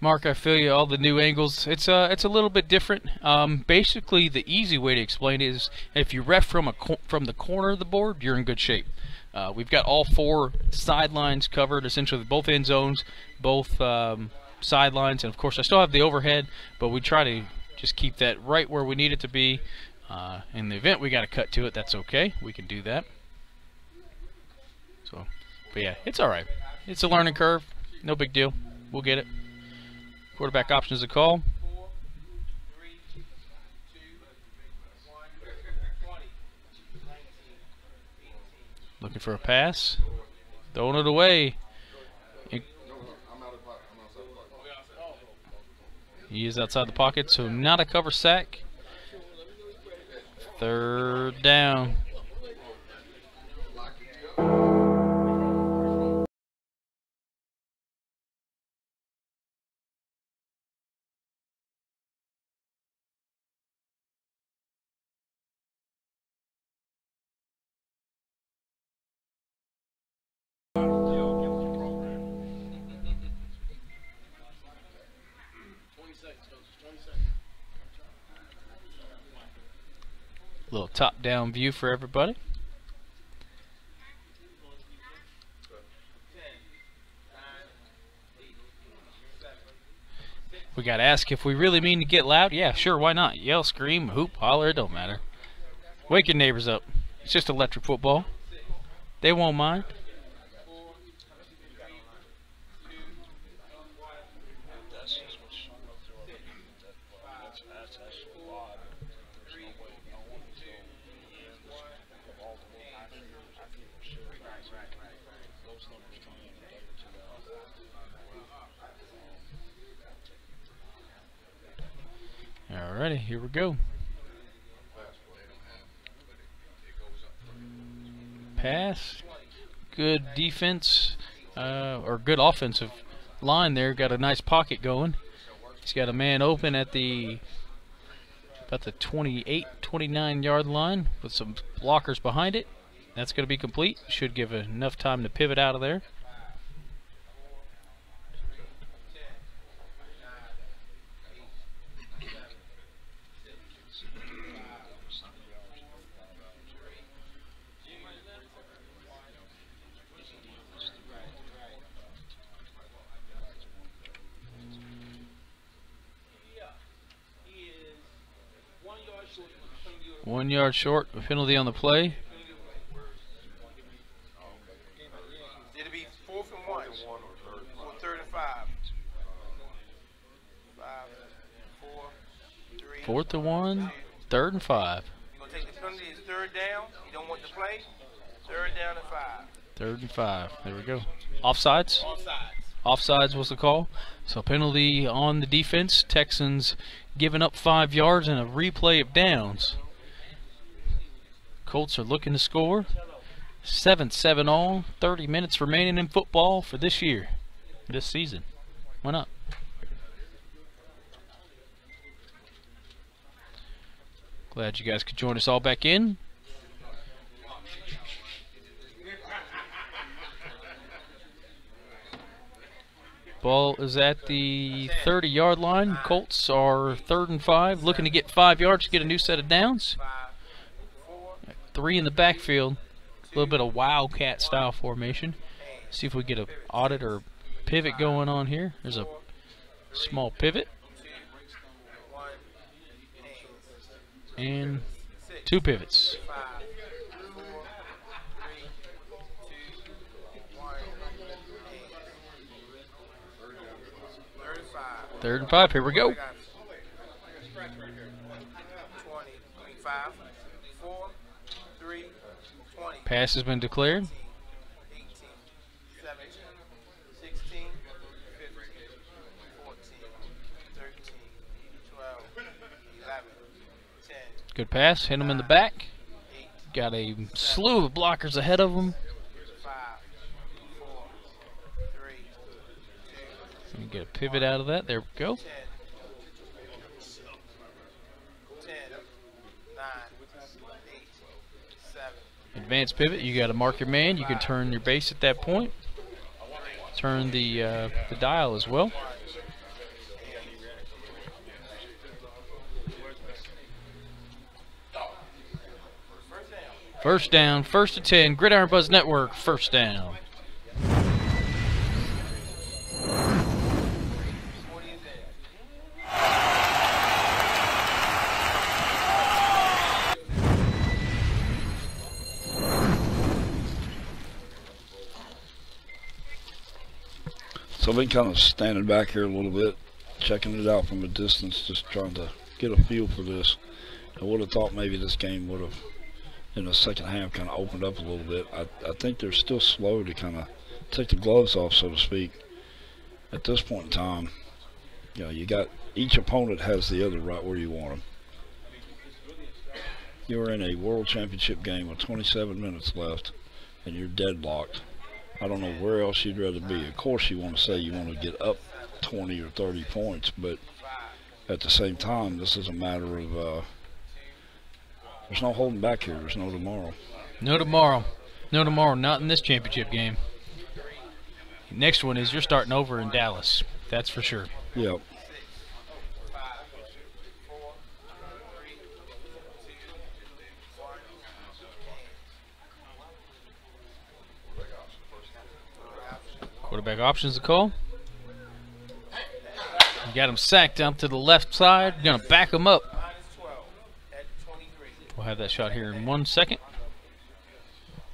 Mark, I feel you. All the new angles. It's a little bit different. Basically, the easy way to explain it is if you ref from the corner of the board, you're in good shape. We've got all 4 sidelines covered, essentially both end zones, both sidelines, and of course I still have the overhead, but we try to just keep that right where we need it to be. In the event we got to cut to it, that's okay. We can do that. So, but yeah, it's all right. It's a learning curve. No big deal. We'll get it. Quarterback option is a call. 4, 3, 2, 1, 20, 19, 18. Looking for a pass. Throwing it away. He is outside the pocket, so not a cover sack. Third down. Little top-down view for everybody. We got to ask if we really mean to get loud. Yeah, sure, why not? Yell, scream, hoop, holler, it don't matter. Wake your neighbors up. It's just electric football. They won't mind. Alrighty, here we go. Pass. Good defense, or good offensive line there. Got a nice pocket going. He's got a man open at about the 28, 29 yard line with some blockers behind it. That's going to be complete. Should give enough time to pivot out of there. One yard short, a penalty on the play. It'll be 4th and 1. Or 3rd and 5. 5, 4, 3. 4th and 1, 3rd and 5. You're going to take the penalty. It's 3rd down. You don't want the play. 3rd down and 5. 3rd and 5. There we go. Offsides? Offsides. Offsides was the call. So penalty on the defense. Texans giving up 5 yards and a replay of downs. Colts are looking to score. 7-7 all. 30 minutes remaining in football for this year, this season. Why not? Glad you guys could join us all back in. Ball is at the 30-yard line. Colts are 3rd and 5, looking to get 5 yards to get a new set of downs. 3 in the backfield. A little bit of wildcat style formation. See if we get an audit or pivot going on here. There's a small pivot. And 2 pivots. Third and 5. Here we go. 20, 5, 4, 3, 20. Pass has been declared. 18, 17, 16, 15, 14, 13, 12, 11, 10. Good pass. Hit him in the back. Got a slew of blockers ahead of him. 5, 4, 3, 2, Let me get a pivot out of that. There we go. 10, 9, 8, 7. Advanced pivot. You got to mark your man. You can turn your base at that point. Turn the dial as well. First down, 1st and 10. Gridiron Buzz Network. First down. So I've been kind of standing back here a little bit, checking it out from a distance, just trying to get a feel for this. I would have thought maybe this game would have, in the second half, kind of opened up a little bit. I think they're still slow to kind of take the gloves off, so to speak. At this point in time, you know, you got each opponent has the other right where you want them. You're in a world championship game with 27 minutes left, and you're deadlocked. I don't know where else you'd rather be. Of course, you want to say you want to get up 20 or 30 points, but at the same time, this is a matter of there's no holding back here. There's no tomorrow. No tomorrow. No tomorrow. Not in this championship game. Next one is you're starting over in Dallas. That's for sure. Yep. Quarterback options to call. got him sacked down to the left side. Going to back him up. We'll have that shot here in 1 second.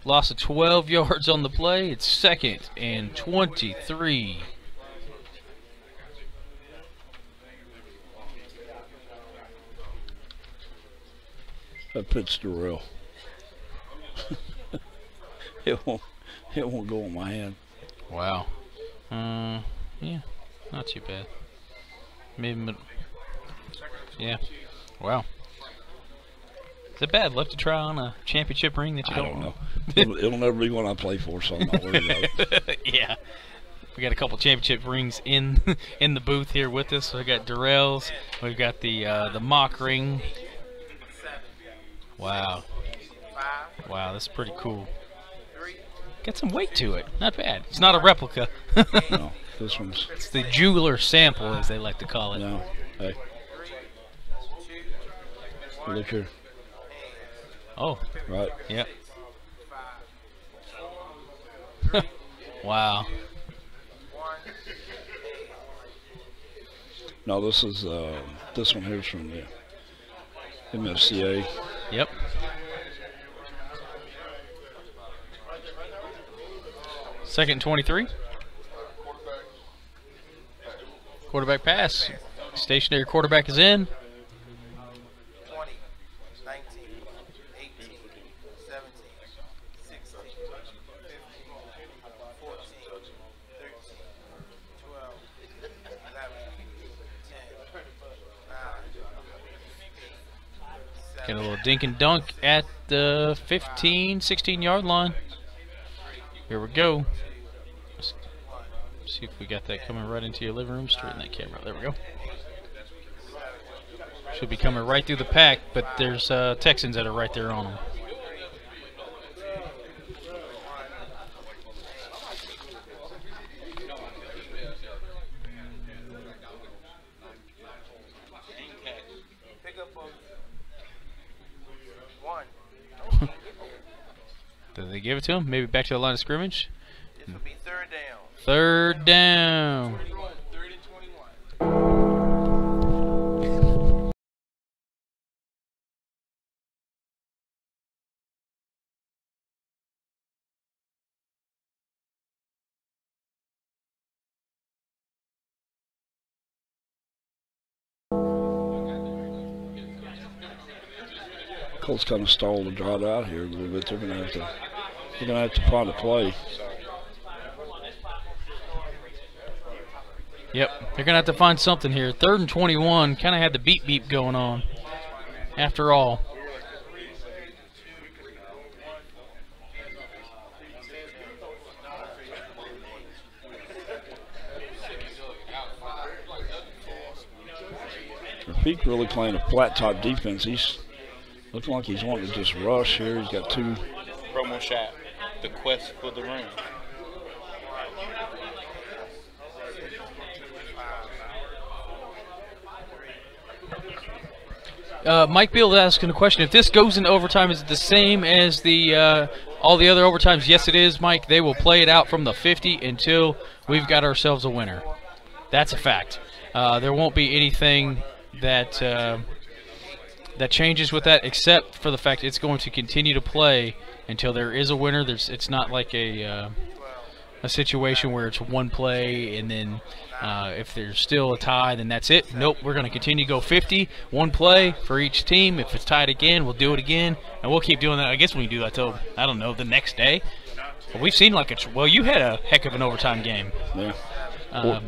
Loss of 12 yards on the play. It's 2nd and 23. That pitch to Darrell. it won't go on my hand. Wow. Yeah, not too bad. Maybe, yeah. Wow. Is it bad luck to try on a championship ring that you don't know? It'll never be one I play for, so I'm not worried about it. Yeah. We got a couple championship rings in the booth here with us. We got Darrell's. We've got the mock ring. Wow. Wow, that's pretty cool. Got some weight to it. Not bad. It's not a replica. No, this one's... It's the jeweler sample, as they like to call it. No. Hey. Look here. Oh. Right. Yep. Wow. No, this is this one here's from the MFCA. Yep. Second and 23. Quarterback pass. Stationary quarterback is in. 20, 19, 18, 17, 16, 15, 14, 13, 12, 11, 10, 9, 8, Get a little dink and dunk at the 15, 16-yard line. Here we go. Let's see if we got that coming right into your living room. Straighten that camera. There we go. Should be coming right through the pack, but there's Texans that are right there on them. Did they give it to him? Maybe back to the line of scrimmage? This will be 3rd down. 3rd down. 3rd and 21. Colts kind of stalled the drive out here a little bit. They're gonna have to find a play. Yep, they're gonna have to find something here. 3rd and 21, kind of had the beep beep going on. After all. Rafiyq really playing a flat top defense. He's looking like he's wanting to just rush here. He's got 2. Promo shot, the quest for the ring. Mike Beal asking a question. If this goes into overtime, is it the same as the all the other overtimes? Yes, it is, Mike. They will play it out from the 50 until we've got ourselves a winner. That's a fact. There won't be anything that that changes with that, except for the fact it's going to continue to play until there is a winner. It's not like a situation where it's one play and then if there's still a tie, then that's it. Nope, we're going to continue to go 50, one play for each team. If it's tied again, we'll do it again, and we'll keep doing that. I guess we can do that till, I don't know, the next day. But we've seen like well, you had a heck of an overtime game. Yeah.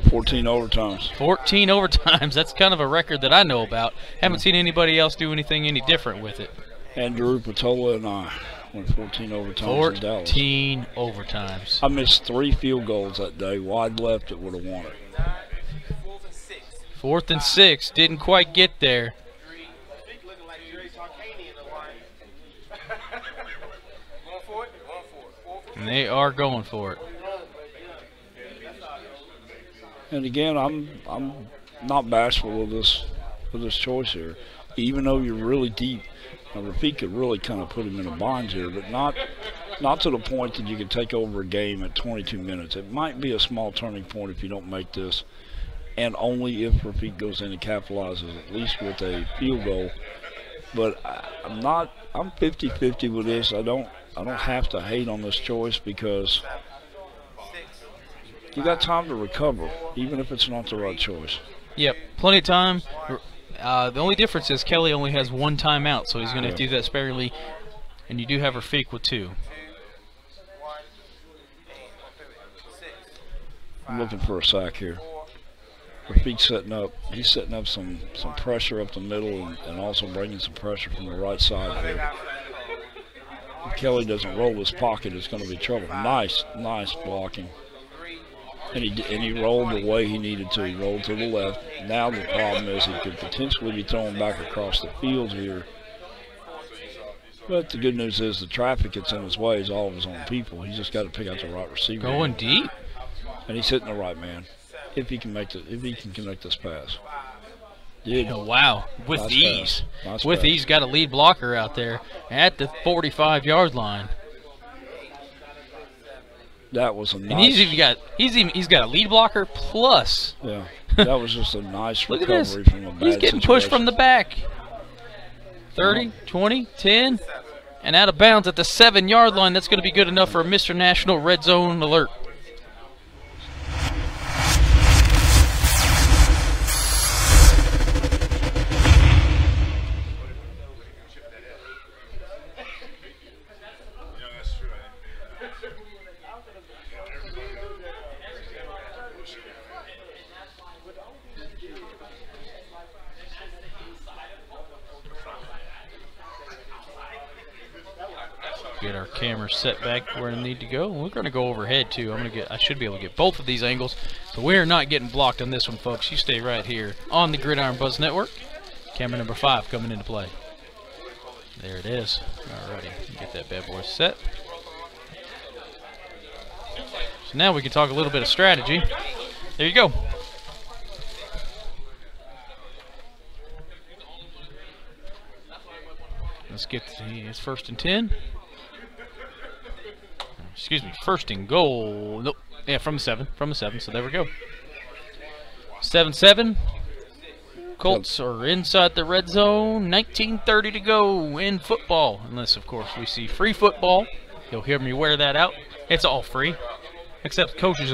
14 overtimes. 14 overtimes. That's kind of a record that I know about. Haven't seen anybody else do anything any different with it. And Drew Patola and I went 14 overtimes in Dallas. 14 overtimes. I missed 3 field goals that day. Wide left, it would have won it. 4th and 6. Didn't quite get there. And they are going for it. And again, I'm not bashful with this choice here. Even though you're really deep, Rafiyq could really kind of put him in a bind here, but not to the point that you can take over a game at 22 minutes. It might be a small turning point if you don't make this. and only if Rafiyq goes in and capitalizes at least with a field goal. But I'm 50-50 with this. I don't have to hate on this choice because you got time to recover, even if it's not the right choice. Yep, plenty of time. The only difference is Kelly only has 1 timeout, so he's going to do that sparingly. And you do have Rafiyq with 2. I'm looking for a sack here. Rafiyq setting up. He's setting up some pressure up the middle and also bringing some pressure from the right side here. If Kelly doesn't roll his pocket, it's going to be trouble. Nice blocking. And he rolled the way he needed to. He rolled to the left. Now the problem is he could potentially be thrown back across the field here. But the good news is the traffic that's in his way is all of his own people. He's just got to pick out the right receiver. Going deep. And he's hitting the right man. If he can connect this pass. Oh, wow. With Nice ease. pass. Nice With pass. ease, got a lead blocker out there at the 45-yard line. That was a And nice. he's got a lead blocker plus. Yeah, that was just a nice Look at this. recovery from a bad He's getting pushed from situation. the back. 30, 20, 10, and out of bounds at the 7-yard line. That's going to be good enough for a Mr. National red zone alert. Get our camera set back where we need to go. We're going to go overhead too. I should be able to get both of these angles. So we're not getting blocked on this one, folks. You stay right here on the Gridiron Buzz Network. Camera number 5 coming into play. There it is. Alrighty, get that bad boy set. So now we can talk a little bit of strategy. There you go. Let's get it's 1st and 10. Excuse me, 1st and goal. Nope. Yeah, from the 7. So there we go. 7-7. Colts are inside the red zone. 19:30 to go in football. Unless, of course, we see free football. You'll hear me wear that out. It's all free. Except coaches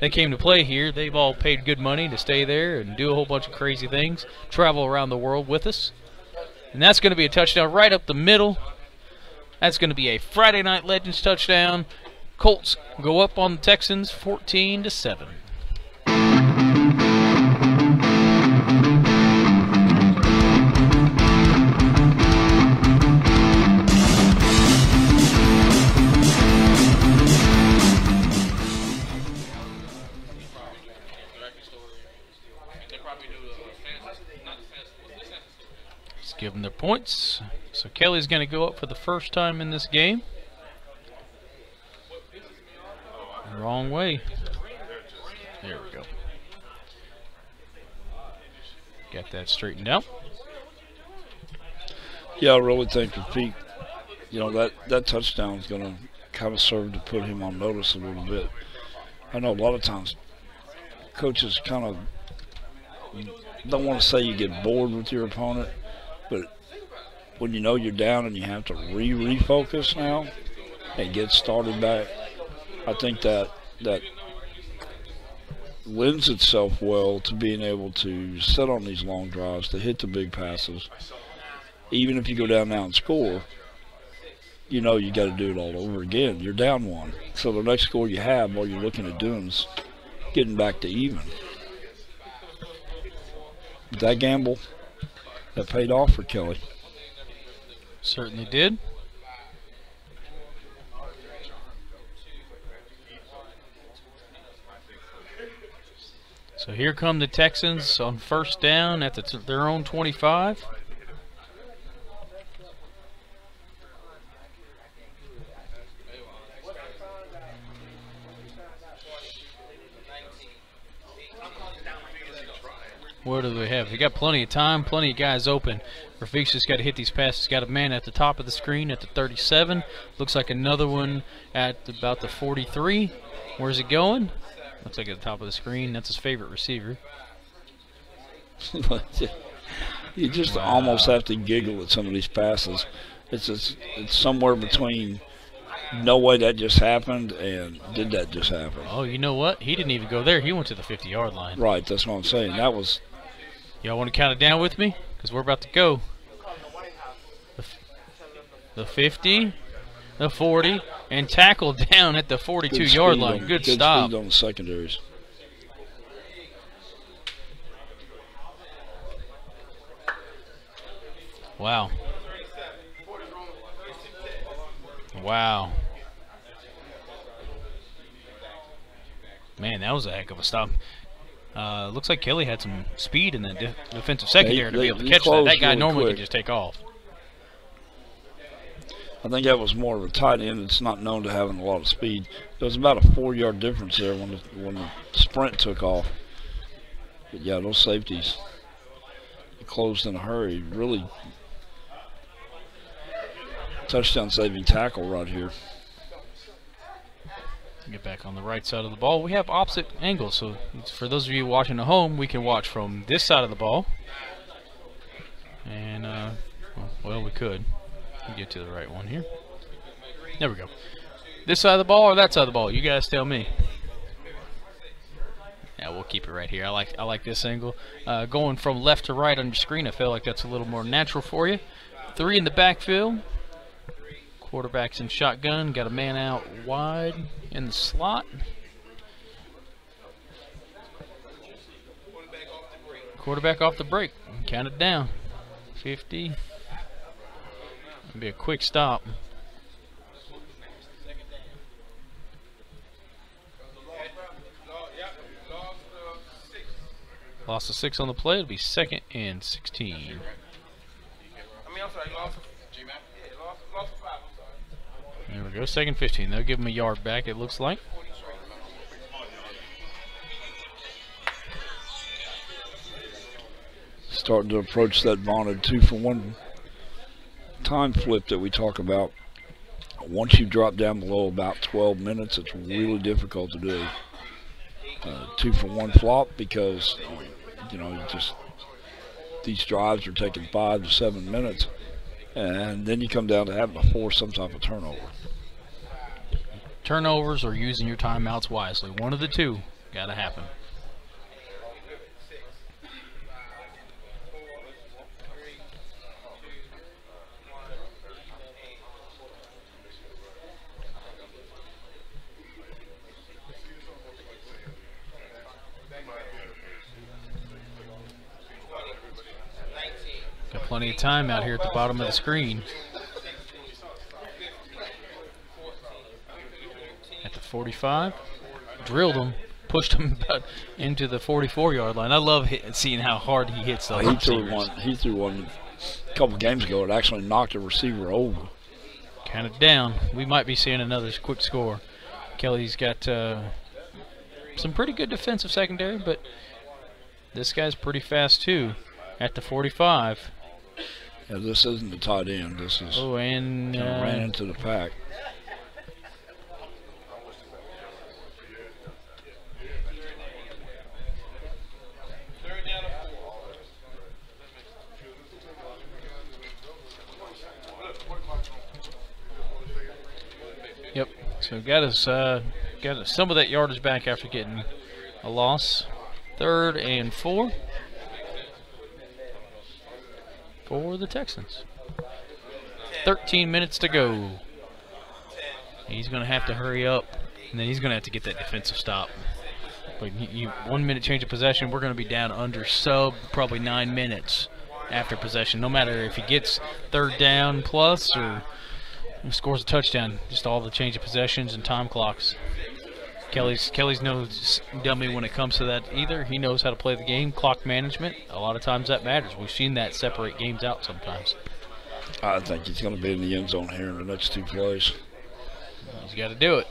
that came to play here. They've all paid good money to stay there and do a whole bunch of crazy things. Travel around the world with us. And that's going to be a touchdown right up the middle. That's going to be a Friday Night Legends touchdown. Colts go up on the Texans 14-7. Let's give them their points. So Kelly's going to go up for the first time in this game. Wrong way. There we go. Got that straightened out. Yeah, I really think Rafiyq, that touchdown is going to kind of serve to put him on notice a little bit. I know a lot of times coaches kind of don't want to say you get bored with your opponent, but when you know you're down and you have to refocus now and get started back, I think that lends itself well to being able to sit on these long drives, to hit the big passes. Even if you go down now and score, you know you got to do it all over again. You're down 1. So the next score you have, all you're looking at doing is getting back to even. But that gamble, that paid off for Kelly. Certainly did. So here come the Texans on 1st down at their own 25. What do they have? They got plenty of time, plenty of guys open. Rafiyq's just got to hit these passes. Got a man at the top of the screen at the 37. Looks like another one at about the 43. Where's it going? Looks like at the top of the screen. That's his favorite receiver. You just almost have to giggle at some of these passes. It's somewhere between no way that just happened and did that just happen. Oh, you know what? He didn't even go there. He went to the 50-yard line. Right, that's what I'm saying. That was. Y'all want to count it down with me? Because we're about to go. The 50, the 40, and tackle down at the 42-yard line. Good stop. Speed on the secondaries. Wow. Wow. Man, that was a heck of a stop. Looks like Kelly had some speed in that defensive secondary to be able to catch that. That guy normally can just take off. I think that was more of a tight end that's not known to having a lot of speed. There was about a 4-yard difference there when the sprint took off. But yeah, those safeties closed in a hurry. Really touchdown saving tackle right here. Get back on the right side of the ball. We have opposite angles, so for those of you watching at home, we can watch from this side of the ball. And, well, we could. Get to the right one here. There we go. This side of the ball or that side of the ball? You guys tell me. Yeah, we'll keep it right here. I like this angle. Going from left to right on your screen, I feel like that's a little more natural for you. 3 in the backfield. Quarterback's in shotgun. Got a man out wide in the slot. Quarterback off the break. Count it down. 50. It'll be a quick stop. Lost a 6 on the play. It'll be 2nd and 16. There we go. 2nd 15. They'll give him a yard back, it looks like. Starting to approach that vaunted 2-for-1 time flip that we talk about. Once you drop down below about 12 minutes, it's really difficult to do. 2-for-1 flop because you know, just these drives are taking 5 to 7 minutes, and then you come down to having to force some type of turnover. Turnovers or using your timeouts wisely. One of the two got to happen. Got plenty of time out here at the bottom of the screen. At the 45, drilled him, pushed him about into the 44-yard line. I love seeing how hard he hits those receivers. He threw one a couple games ago. It actually knocked a receiver over. Count it down. We might be seeing another quick score. Kelly's got some pretty good defensive secondary, but this guy's pretty fast too. At the 45. Yeah, this isn't the tight end. This is and ran into the pack. Yep. So got us some of that yardage back after getting a loss. 3rd and 4 for the Texans. 13 minutes to go. He's going to have to hurry up, and then he's going to have to get that defensive stop. But 1 minute change of possession, we're going to be down under probably 9 minutes after possession. No matter if he gets 3rd down plus or scores a touchdown, just all the change of possessions and time clocks. Kelly's no dummy when it comes to that either. He knows how to play the game, clock management. A lot of times that matters. We've seen that separate games out sometimes. I think he's going to be in the end zone here in the next 2 plays. He's got to do it.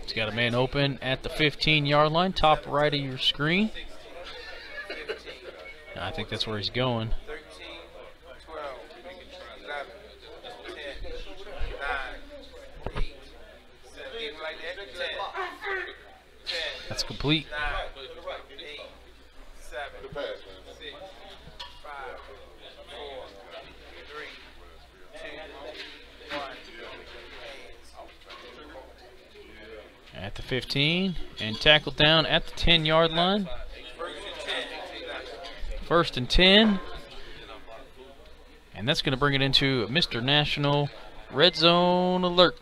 He's got a man open at the 15-yard line, top right of your screen. I think that's where he's going. 13, 12, 11, 10, 9, 8, 7, like that, 10, 10. That's complete. 9, 8, 7, At the 15 and tackled down at the 10-yard line. 1st and 10. And that's going to bring it into Mr. National Red Zone Alert.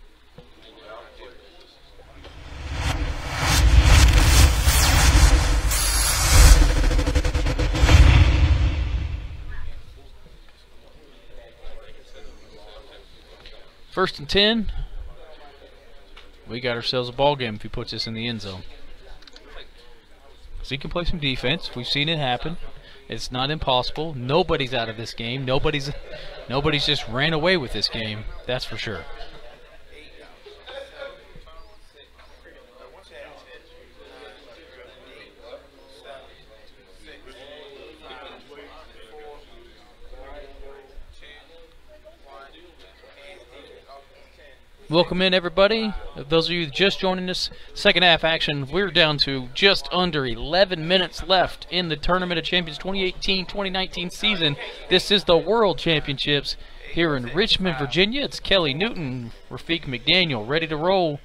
First and 10. We got ourselves a ball game if he puts this in the end zone. So he can play some defense. We've seen it happen. It's not impossible. Nobody's out of this game. Nobody's just ran away with this game. That's for sure. Welcome in, everybody. Those of you just joining us, second half action, we're down to just under 11 minutes left in the Tournament of Champions 2018-2019 season. This is the World Championships here in Richmond, Virginia. It's Kelly Newton, Rafiyq McDaniel, ready to roll.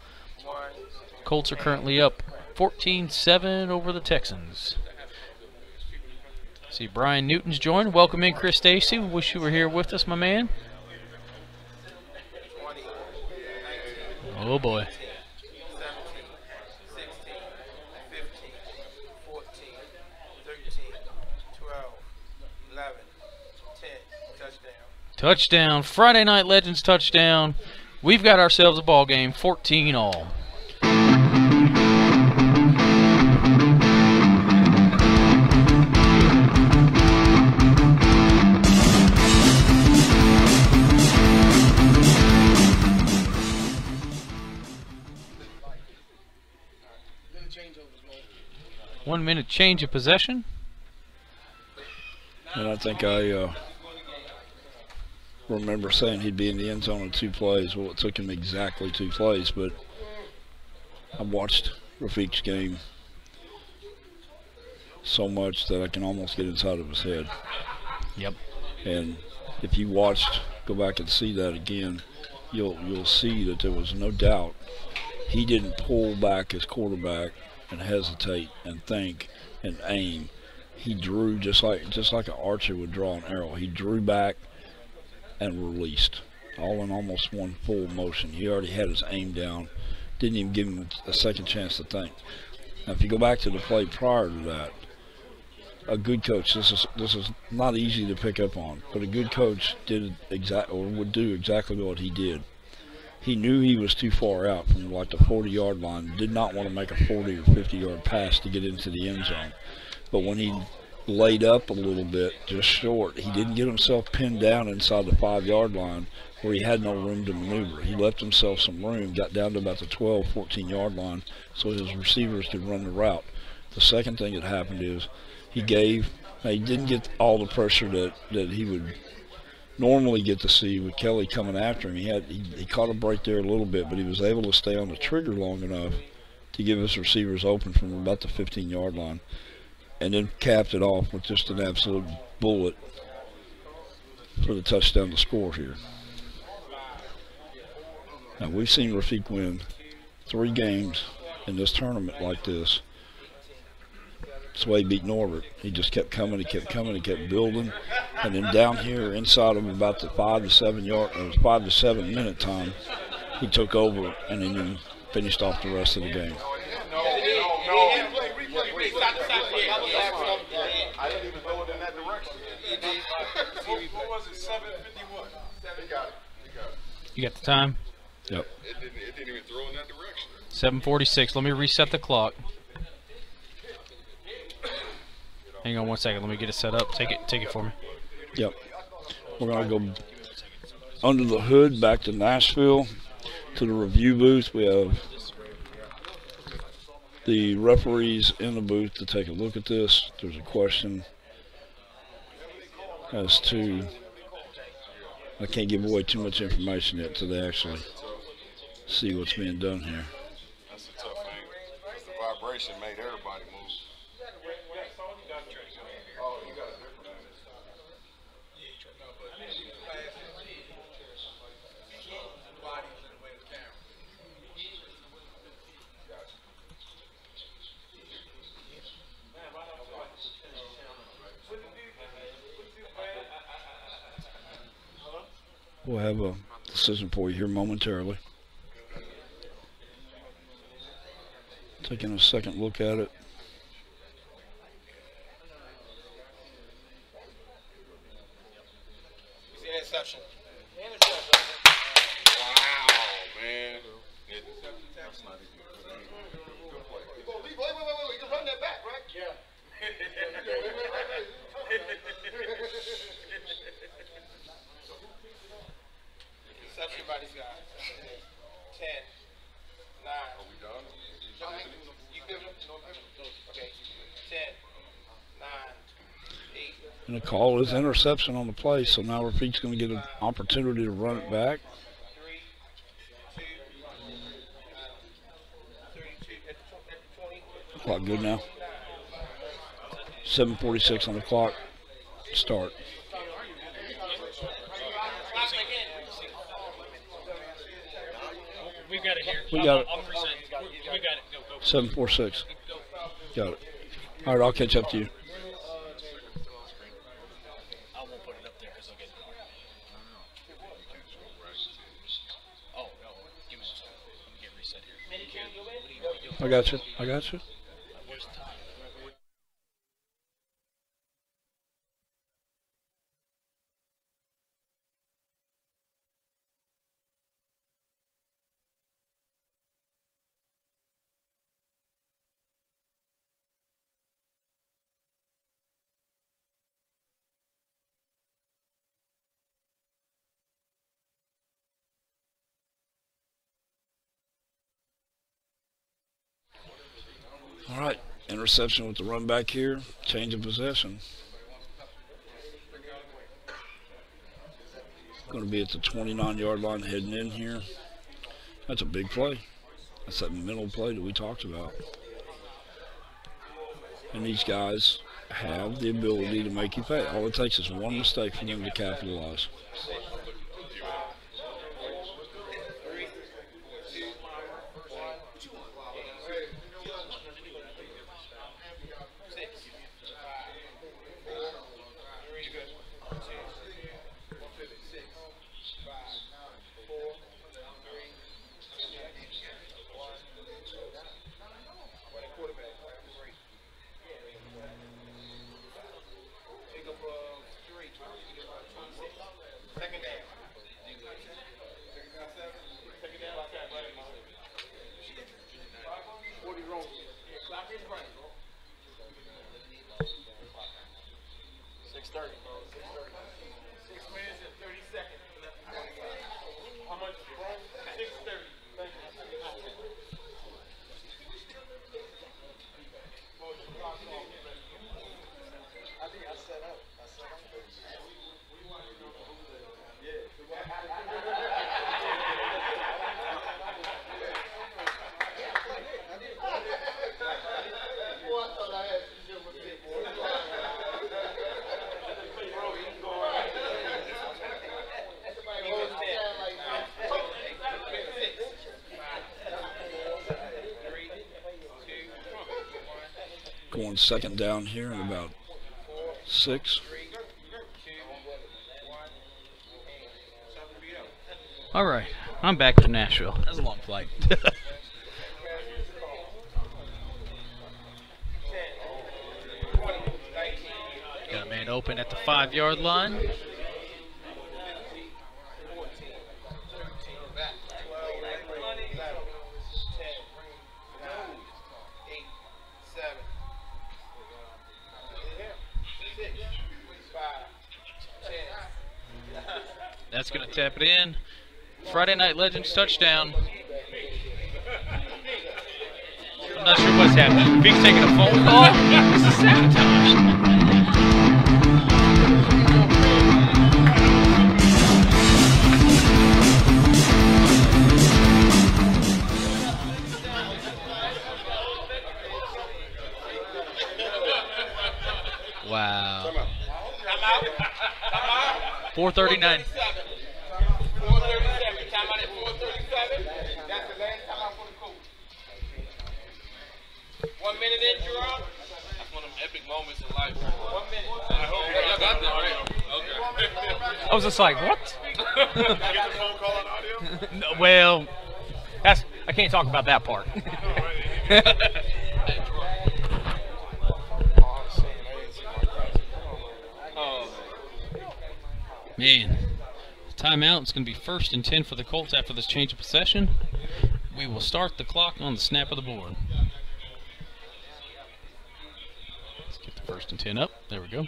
Colts are currently up 14-7 over the Texans. See, Brian Newton's joined. Welcome in, Chris Stacy. We wish you were here with us, my man. Oh boy. 17, 16, 15, 14, 13, 12, 11, 10, touchdown. Touchdown. Friday Night Legends touchdown. We've got ourselves a ball game, 14 all. One minute change of possession. And I think I remember saying he'd be in the end zone in 2 plays. Well, it took him exactly 2 plays, but I watched Rafiyq's game so much that I can almost get inside of his head. Yep. And if you go back and see that again, you'll see that there was no doubt he didn't pull back his quarterback and hesitate and think and aim. He drew just like an archer would draw an arrow. He drew back and released, all in almost one full motion. He already had his aim down. Didn't even give him a second chance to think. Now, if you go back to the play prior to that, a good coach, this is not easy to pick up on, but a good coach would do exactly what he did. He knew he was too far out from like the 40-yard line, did not want to make a 40 or 50-yard pass to get into the end zone. But when he laid up a little bit, just short, he didn't get himself pinned down inside the 5-yard line where he had no room to maneuver. He left himself some room, got down to about the 12, 14-yard line so his receivers could run the route. The second thing that happened is he didn't get all the pressure that he would normally get to see with Kelly coming after him. He caught a break there a little bit, but he was able to stay on the trigger long enough to give his receivers open from about the 15-yard line, and then capped it off with just an absolute bullet for the touchdown to score here. Now, we've seen Rafiyq win 3 games in this tournament like this. That's the way he beat Norbert. He just kept coming, he kept building, and then down here inside of about the 5 to 7 minute time, he took over and then finished off the rest of the game. I didn't even throw it in that direction. What was it? 7:51. He got it. You got the time? Yep. It didn't even throw in that direction. 7:46. Let me reset the clock. Hang on one second. Let me get it set up. Take it for me. Yep. We're going to go under the hood back to Nashville to the review booth. We have the referees in the booth to take a look at this. There's a question as to, I can't give away too much information yet till they actually see what's being done here. That's a tough thing. The vibration made everybody move. We'll have a decision for you here momentarily. Taking a second look at it. It's an interception. Wow, man. That's not even good. Wait. You can run that back, right? Yeah. Interception by these guys. 10, 9. Are we done? You give them? Okay. 10, 9, 8. And the call is interception on the play, so now Rafiyq's going to get an opportunity to run it back. 3, 2, 32 at the 20. Clock good now. 7:46 on the clock. Start. We got it here. We got it. I'll present. We got it. Go. 7:46. Got it. All right, I'll catch up to you. I won't put it up there because I'll get it. Oh, no. Give me a second. Let me get reset here. I got you. Where's the time? All right, interception with the run back here. Change of possession. Going to be at the 29-yard line heading in here. That's a big play. That's that mental play that we talked about. And these guys have the ability to make you pay. All it takes is one mistake for them to capitalize. Going second down here in about 6. All right, I'm back from Nashville. That was a long flight. Got a man open at the 5-yard line. That's going to tap it in. Friday Night Legends touchdown. I'm not sure what's happening. Rafiyq's taking a phone call. This is sabotage. Wow. 4:39. 4:37. Time out at 4:37. That's the last time out for the coach. 1 minute in, Gerard. Epic moments in life. 1 minute. I hope y'all got that right. Okay. I was just like, what? Did you get the phone call on audio? No, well, I can't talk about that part. Man, timeout. It's going to be 1st and 10 for the Colts after this change of possession. We will start the clock on the snap of the board. Let's get the 1st and 10 up. There we go.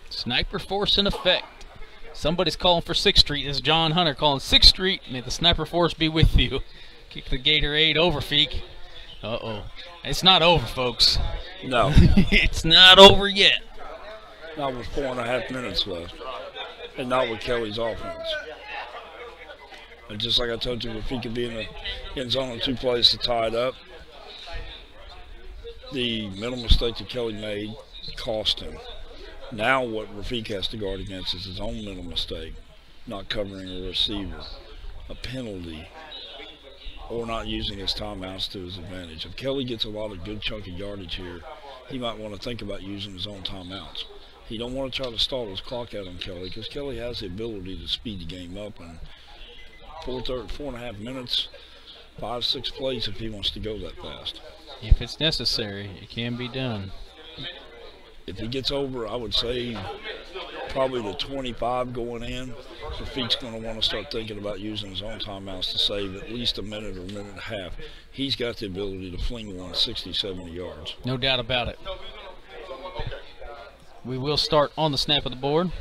Sniper force in effect. Somebody's calling for 6th Street. This is John Hunter calling 6th Street. May the sniper force be with you. Kick the Gatorade over, Rafiyq. Uh-oh. It's not over, folks. No. It's not over yet. Not with 4.5 minutes left. And not with Kelly's offense. And just like I told you, if he could be in the end zone on 2 plays to tie it up, the mental mistake that Kelly made cost him. Now what Rafiyq has to guard against is his own mental mistake, not covering a receiver, a penalty, or not using his timeouts to his advantage. If Kelly gets a lot of good chunky yardage here, he might want to think about using his own timeouts. He don't want to try to stall his clock out on Kelly because Kelly has the ability to speed the game up, and 4.5 minutes, 5-6 plays if he wants to go that fast. If it's necessary, it can be done. If he gets over, I would say probably the 25 going in, Rafiyq's going to want to start thinking about using his own timeouts to save at least a minute or a minute and a half. He's got the ability to fling one 60, 70 yards. No doubt about it. We will start on the snap of the board.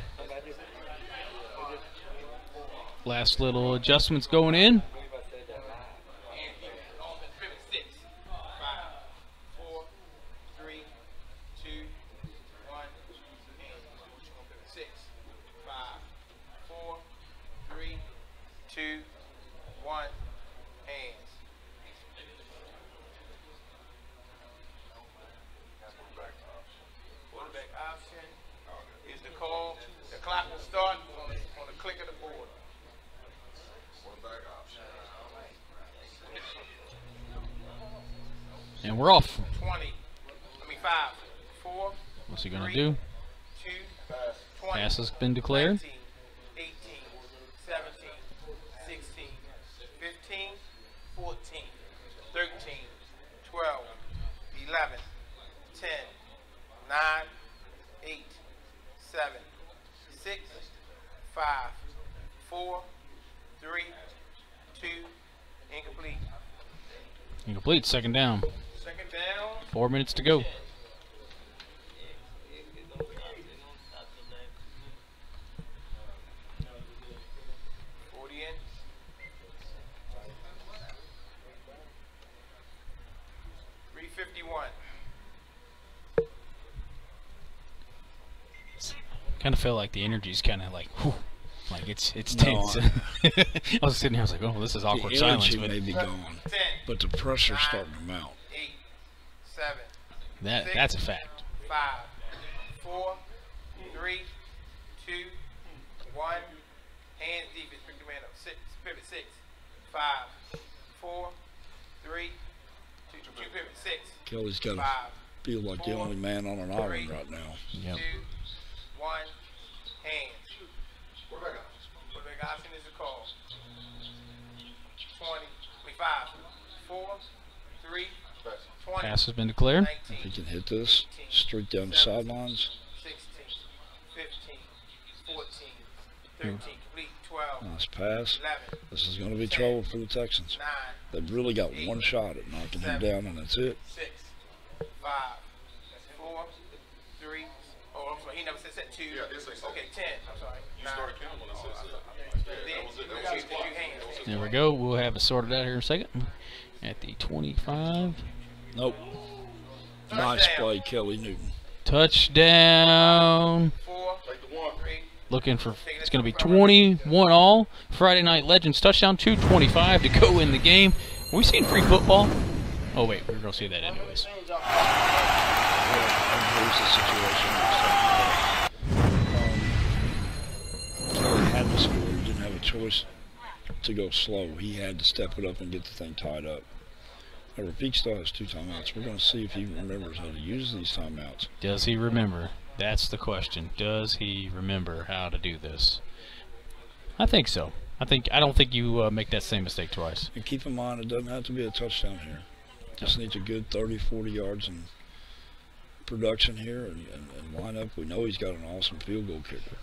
Last little adjustments going in. And we're off. 5, 4. What's he going to do? 2, 20. Pass has been declared. 19, 18, 17, 16, 15, 14, 13, 12, 11, 10, 9, 8, 7, 6, 5, 4, 3, 2, incomplete. Incomplete, 2nd down. 2nd down. 4 minutes to go. Kind of feel like the energy's kind of like, whew, like it's tense. I was sitting here, I was like, oh, this is awkward silence. The energy may be gone, but the pressure's starting to mount. 8, 7, That's a fact. 5, 4, 3, 2, 1. Hands deep. Pick the man up. 6, pivot 6, 5, 4, 3, 2, pivot 6. Kelly's got to feel like the only man on an island right now. Yep. 2, 1, hands. Quarterback option is a call. 20, 25, 4, 3, 20. Pass has been declared. 19, If he can hit this straight down the sidelines. 16, 15, 14, 13, complete, 12. Nice pass. 11. This is going to be trouble for the Texans. 9. They've really got one shot at knocking him down, and that's it. 6, 5, 4, 3. Oh, I'm sorry. He never said 2. Yeah, it's like okay, 10. I'm sorry. You started counting when I said that. There we go. We'll have it sorted out here in a second. At the 25. Nope. Nice play, Kelly Newton. Touchdown. 4, 3. Looking for, it's going to be 21 all. Friday Night Legends touchdown, 2:25 to go in the game. Have we seen free football? Oh, wait, we're going to see that anyways. Kelly had to score. He didn't have a choice. to go slow. He had to step it up and get the thing tied up. Now, Rafiyq still has 2 timeouts. We're going to see if he remembers how to use these timeouts. Does he remember? That's the question. Does he remember how to do this? I think so. I don't think you make that same mistake twice. And keep in mind, it doesn't have to be a touchdown here. Just needs a good 30, 40 yards in production here and line up. We know he's got an awesome field goal kicker.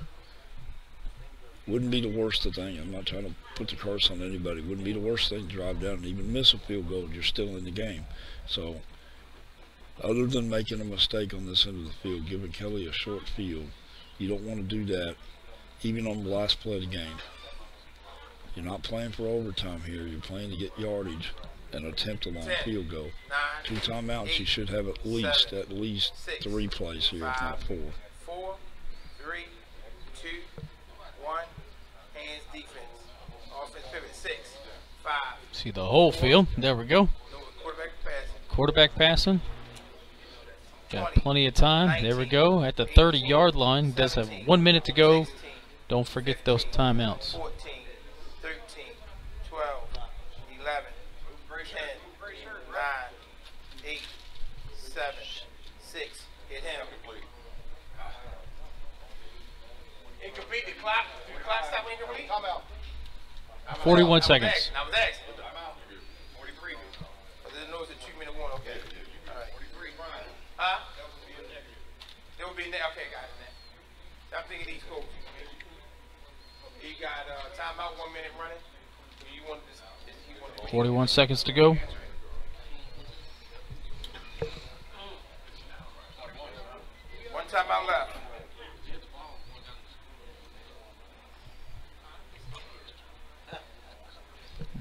Wouldn't be the worst thing. I'm not trying to put the curse on anybody. Wouldn't be the worst thing to drive down and even miss a field goal. You're still in the game. So, other than making a mistake on this end of the field, giving Kelly a short field, you don't want to do that even on the last play of the game. You're not playing for overtime here. You're playing to get yardage and attempt a long field goal. 2 timeouts, you should have at least 3 plays here, if not 4. 4, 3, 2, 1. Hands defense. Offense pivot 6, 5. See the whole field. There we go. Quarterback passing. Quarterback passing. Got plenty of time. There we go. At the 30-yard line. Does have 1 minute to go. Don't forget those timeouts. 14, 13, 12, 11, 10, 9, 8, 7, 6. Hit him. Incomplete. The clock stop incomplete. 41 seconds. I was asking. 43. I didn't know it was a 2-minute one. Okay. All right. 43. Huh? There will be. Okay, guys. I'm thinking these coaches. He got timeout, 1 minute running. You want this? 41 seconds to go. One timeout left.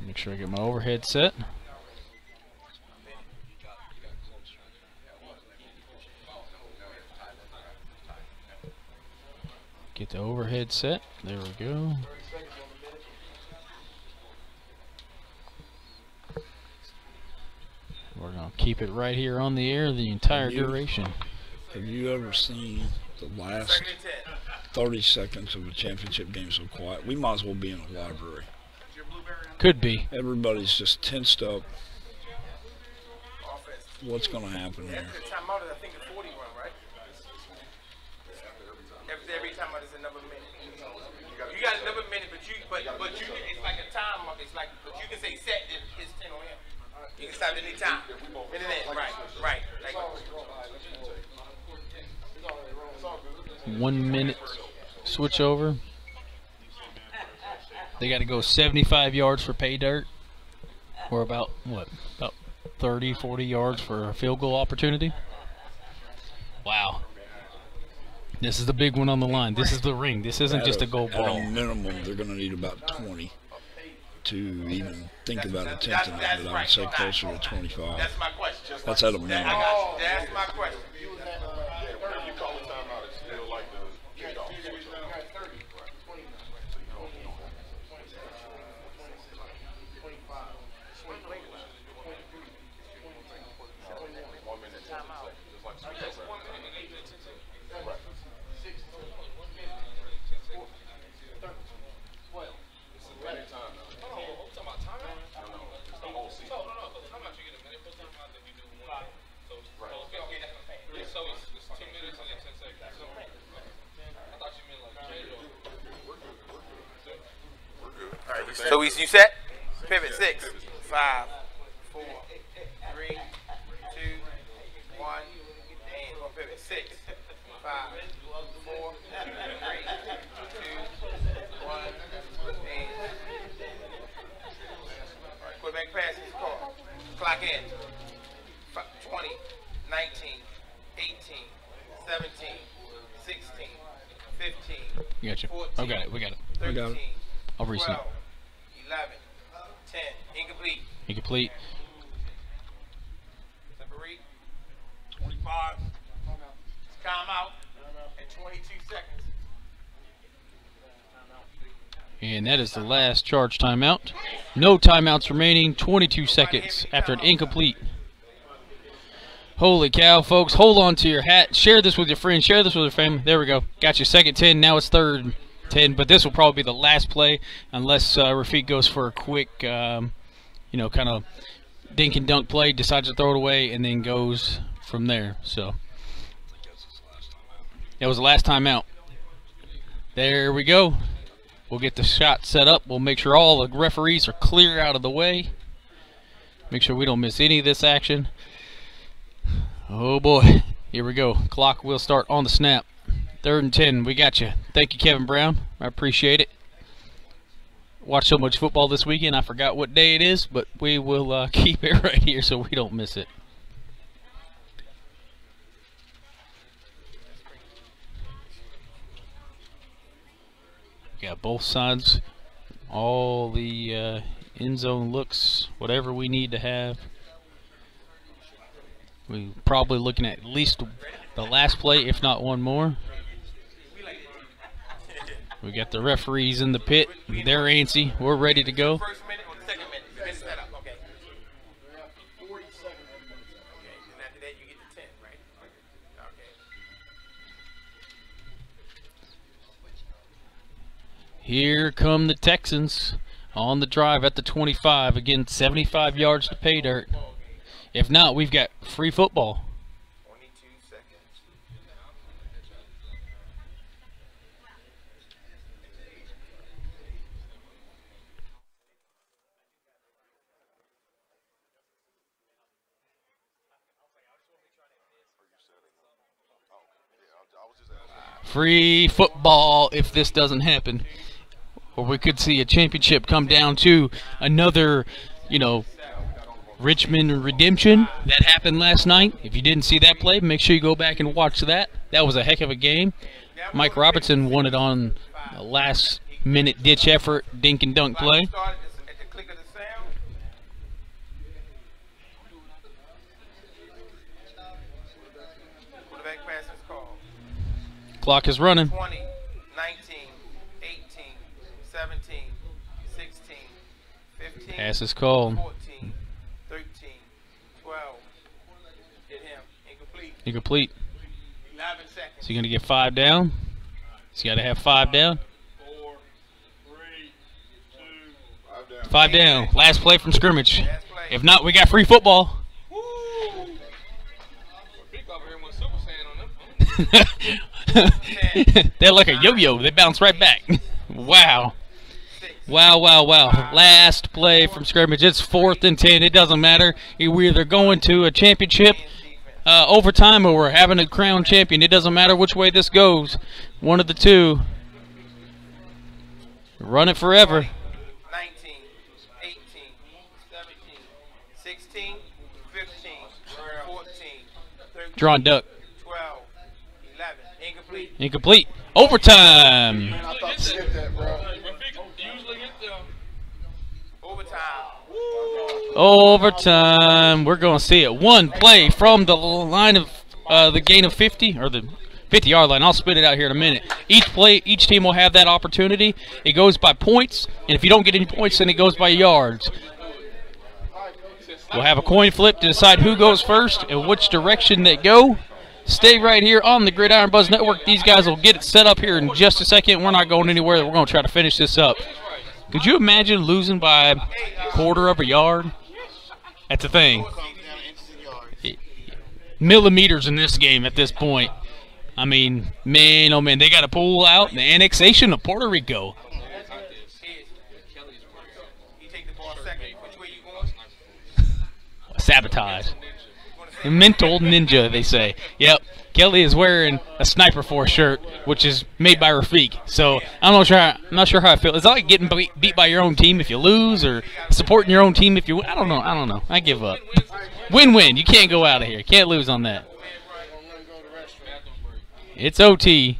Make sure I get my overhead set. Get the overhead set. There we go. We're going to keep it right here on the air the entire duration. Have you ever seen the last 30 seconds of a championship game so quiet? We might as well be in a library. Could be. Everybody's just tensed up. What's going to happen here? After the timeout is, I think, a 40 run, right? Every timeout is another minute. You got another minute, but you it's like a time. It's like, but you can say set if it's 10 on him. You can stop at any time. Right. Like, 1 minute switch over. They got to go 75 yards for pay dirt, or about 30, 40 yards for a field goal opportunity. Wow. This is the big one on the line. This is the ring. This isn't just a goal ball. At a minimum, they're going to need about 20 to even think about attempting it, but I would say closer to 25. that's my question. That's at a minimum. I got you. That's my question. You call the timeout, it's still like the kickoff. So you set? Pivot 6, 5, 4, 3, 2, 1. And go pivot 6, 5, 4, 3, 2, 1. And quarterback pass is called. Clock in. 20, 19, 18, 17, 16, 15. Gotcha. 14, We got it. 13, I'll resync. 12, 11, 10, incomplete. Incomplete. Separate. 25. Time out at 22 seconds. And that is the last charge timeout. No timeouts remaining. 22 seconds after an incomplete. Holy cow, folks. Hold on to your hat. Share this with your friends. Share this with your family. There we go. Got your second 10. Now it's third. 10. But this will probably be the last play unless Rafiyq goes for a quick, kind of dink and dunk play, decides to throw it away, and then goes from there. So that was the last time out. There we go. We'll get the shot set up. We'll make sure all the referees are clear out of the way. Make sure we don't miss any of this action. Oh boy, here we go. Clock will start on the snap. 3rd and 10, we got you. Thank you, Kevin Brown. I appreciate it. Watched so much football this weekend, I forgot what day it is, but we will keep it right here so we don't miss it. Got both sides, all the end zone looks, whatever we need to have. We're probably looking at least the last play, if not one more. We got the referees in the pit. They're antsy. We're ready to go. First minute or the second minute? You missed that up. Okay. 40 seconds. Okay, and after that you get to 10, right? Okay. Here come the Texans on the drive at the 25. Again, 75 yards to pay dirt. If not, we've got free football. 22 seconds. Free football if this doesn't happen. Or we could see a championship come down to another, Richmond redemption that happened last night. If you didn't see that play, make sure you go back and watch that. That was a heck of a game. Mike Robertson won it on a last-minute ditch effort, dink and dunk play. At the click of the sound. Quarterback pass is called. Clock is running. 20, 19, 18, 17, 16, 15, Pass is called. 14, 13, 12. Hit him. Incomplete. Incomplete. 11 seconds. So you're going to get 5 down. He's got to have 5 down. 4, 3, 2, 5 down. Last play from scrimmage. Last play. If not, we got free football. They're like a yo-yo. They bounce right back. Wow. Wow, wow, wow. Last play from scrimmage. It's 4th and 10. It doesn't matter. We're either going to a championship overtime or we're having a crown champion. It doesn't matter which way this goes. One of the two. Run it forever. 19, 18, 17, 16, 15, 14, 13, Drawn duck. 12, 11. Incomplete. Incomplete. Overtime. I thought skip that, bro. Overtime. Overtime. We're going to see it. One play from the line of the gain of 50, or the 50-yard line. I'll spit it out here in a minute. Each team will have that opportunity. It goes by points, and if you don't get any points, then it goes by yards. We'll have a coin flip to decide who goes first and which direction they go. Stay right here on the Gridiron Buzz Network. These guys will get it set up here in just a second. We're not going anywhere. We're going to try to finish this up. Could you imagine losing by a quarter of a yard? That's the thing. Millimeters in this game at this point. I mean, man, oh man, they got to pull out the annexation of Puerto Rico. You take the ball second. Which way you going? Sabotage. Mental ninja, they say. Yep. Kelly is wearing a Sniper Force shirt, which is made by Rafiyq. So I'm not sure how I feel. Is that like getting beat by your own team if you lose, or supporting your own team if you win? I don't know. I give up. Win-win. You can't go out of here. Can't lose on that. It's OT.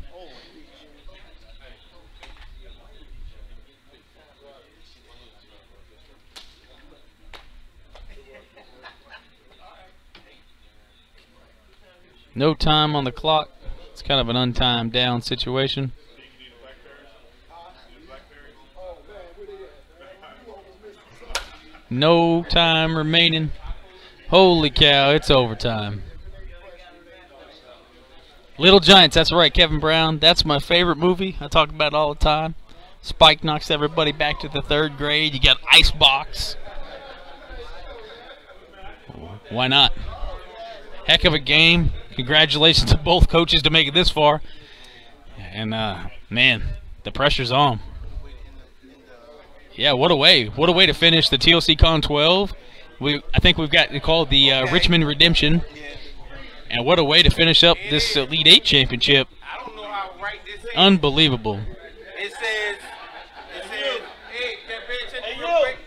No time on the clock. It's kind of an untimed down situation. No time remaining. Holy cow, it's overtime. Little Giants, that's right, Kevin Brown. That's my favorite movie. I talk about it all the time. Spike knocks everybody back to the 3rd grade. You got Icebox. Why not? Heck of a game. Congratulations to both coaches to make it this far. And, man, the pressure's on. Yeah, what a way. What a way to finish the TOC Con 12. I think we've got it called the Richmond Redemption. And what a way to finish up this Elite 8 championship. I don't know how right this is. Unbelievable. It says, hey, pay attention real quick.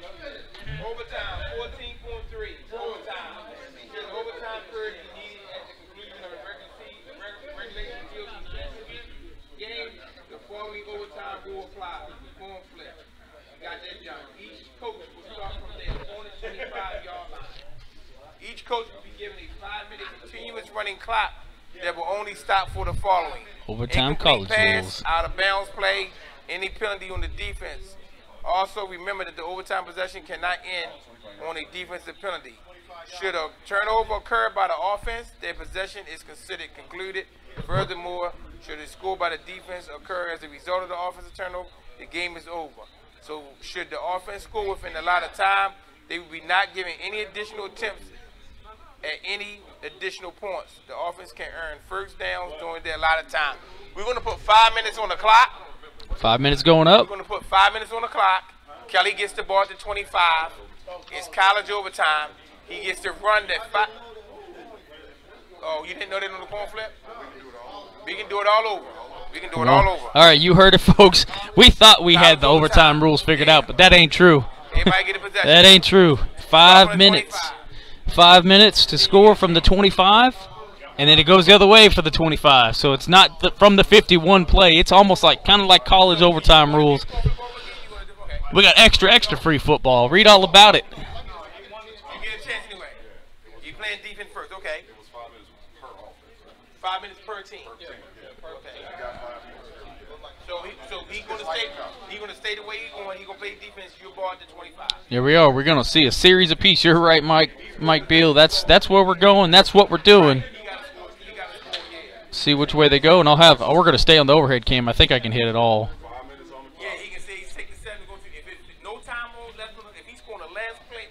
Overtime, 14.3. Overtime. It says overtime period is needed at the conclusion of a regulation TOC championship game. The following overtime rule applies. Form flip. Got that done. Each coach will start from their opponent's 25-yard line. Each coach will be given a 5-minute continuous running clock that will only stop for the following: Overtime incomplete college pass, rules. out of bounds play, any penalty on the defense. Also remember that the overtime possession cannot end on a defensive penalty. Should a turnover occur by the offense, their possession is considered concluded. Furthermore, should a score by the defense occur as a result of the offensive turnover, the game is over. So should the offense score within a lot of time, they will be not given any additional attempts at any additional points. The offense can earn first downs during their allotted time. We're going to put 5 minutes on the clock. 5 minutes going We're up. going to put 5 minutes on the clock. Kelly gets the ball at the 25. It's college overtime. He gets to run that 5. Oh, you didn't know that on the coin flip? We can do it all over. We can do it all over. All right, you heard it, folks. We thought we had the overtime rules figured out, but that ain't true. Everybody get a possession. That ain't true. 5 minutes. 5 minutes to score from the 25, and then it goes the other way for the 25. So it's not from the 51 play. It's almost like kind of like college overtime rules. We got extra free football. Read all about it. You get a chance anyway. You playing defense first, okay? 5 minutes per team. Okay. So he's gonna stay. He's gonna stay the way he's going. He's gonna play defense. You're ball at the 25. Here we are. We're gonna see a series apiece. You're right, Mike Beal. That's where we're going. That's what we're doing. See which way they go, and we're gonna stay on the overhead cam. I think I can hit it all. Yeah, he can say he's taking 7 to go to. If it's no time on left, if he's scoring the last play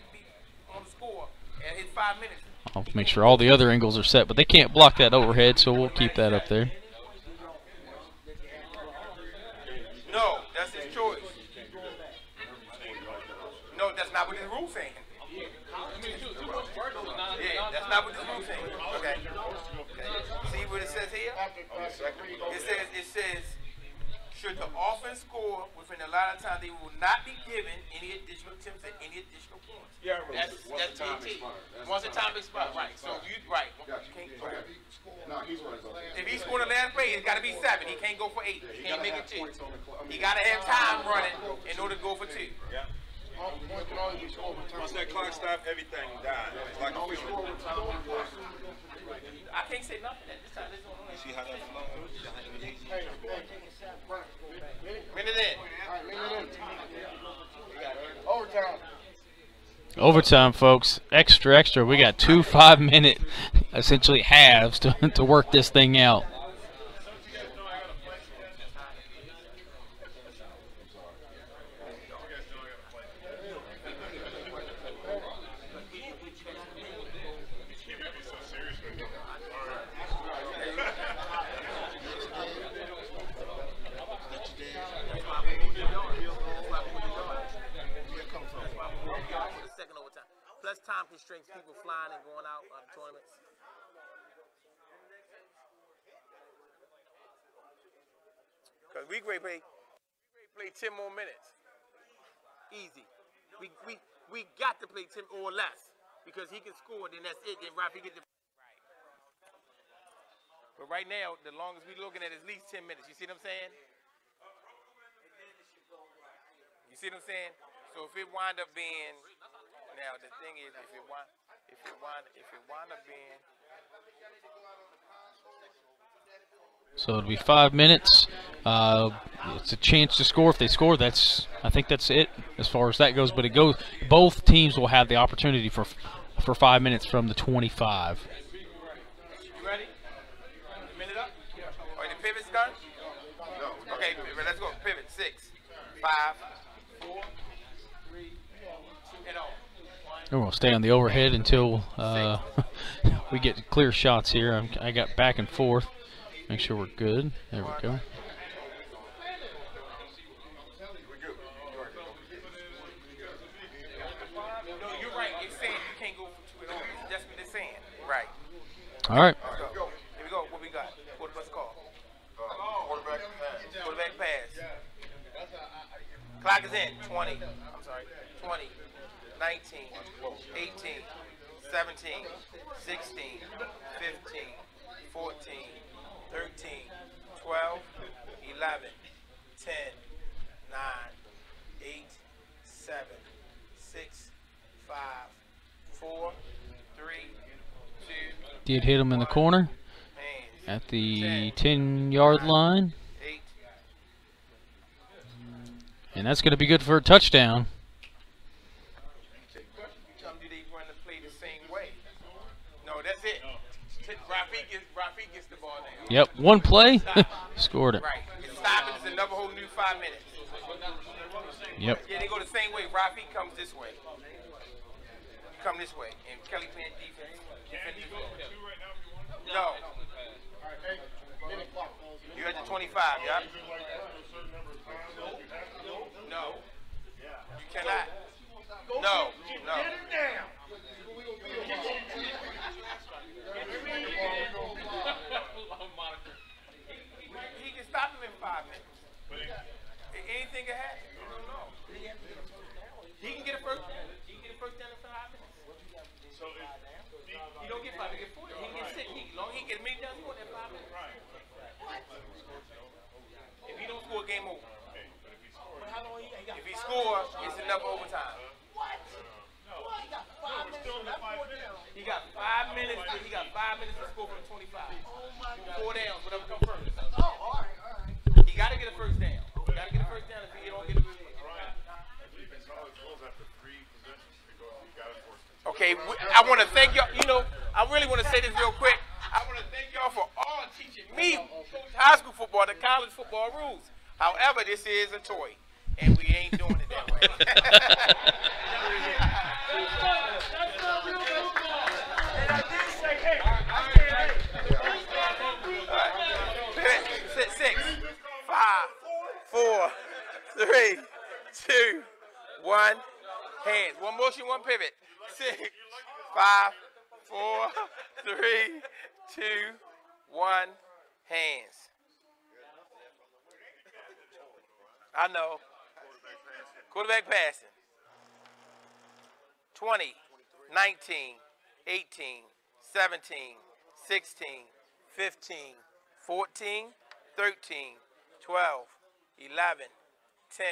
on the score and his 5 minutes. I'll make sure all the other angles are set, but they can't block that overhead, so we'll keep that up there. No, that's his choice. No, that's not what his rule saying. Yeah, that's not what his rule saying. Okay. See what it says here? It says, should the offense score within a lot of time, they will not be given any additional attempts at any additional points. Yeah, that's TT. Once the time expires, right? So you right. If he's scoring the last play, it's got to be 7. He can't go for 8. He can't make it 2. He got to have time running in order to go for 2. Yeah. Once that clock stops, everything dies. Like a film. I can't say nothing at this time. See how that flows? Minute in. Overtime. Overtime, folks. Extra. We got 2 5-minute, essentially halves to work this thing out. Plus time constraints, people flying and going out on tournaments. Because we play 10 more minutes. Easy. We got to play 10 or less. Because he can score, then that's it. Then Rafiyq get the right. But right now, the longest we're looking at is least 10 minutes. You see what I'm saying? You see what I'm saying? So if it wind up being, now the thing is, if it wind up being. So it'll be 5 minutes. It's a chance to score. If they score, I think that's it as far as that goes. But it goes. Both teams will have the opportunity for 5 minutes from the 25. You ready? Minute up. pivots done? Okay, let's go. Pivot. 6, 5, 4, 3, and on. We're going to stay on the overhead until we get clear shots here. I got back and forth. Make sure we're good. There we go. No, you're right. It's saying you can't go for 2 and on. That's what it's saying. Right. All right. Here we go. What we got? What's it called? Quarterback pass. Quarterback pass. Clock is in. 20. I'm sorry. 20, 19, 18, 17, 16, 15, 14, 13, 12, 11, 10, 9, 8, 7, 6, 5, 4, 3, 2, Did hit him in the corner hands. at the 10-yard line. 8. And that's going to be good for a touchdown. Some do they run the play the same way? No, that's it. Rafiyq gets the ball now. Yep, one play, scored it. Right. It's stopping. It's another whole new 5 minutes. Yep. Yeah, they go the same way. Rafiyq comes this way. Come this way. And Kelly playing defense. No. You're at the 25, yeah? No. You cannot. No. No. He can stop him in 5 minutes. Anything can happen. You don't know. He can get a first down. He can get a first down in 5 minutes. He don't get 5, he get 4. He can get 6. He can get a million downs more than 5 minutes. If he don't score, game over. If he scores, it's enough overtime. He got 5 minutes. He got 5 minutes to score from 25. 4 downs, whatever comes first. He got to get a first down. He got to get a first down if he don't get a first down. Okay, I want to thank y'all. You know, I really want to say this real quick. I want to thank y'all for all teaching me high school football, the college football rules. However, this is a toy, and we ain't doing it that way. Right. 6, 5, 4, 3, 2, 1. Hands. One motion, one pivot. 6, 5, 4, 3, 2, 1. Hands. I know. Quarterback passing. 20, 19, 18, 17, 16, 15, 14, 13, 12, 11, 10,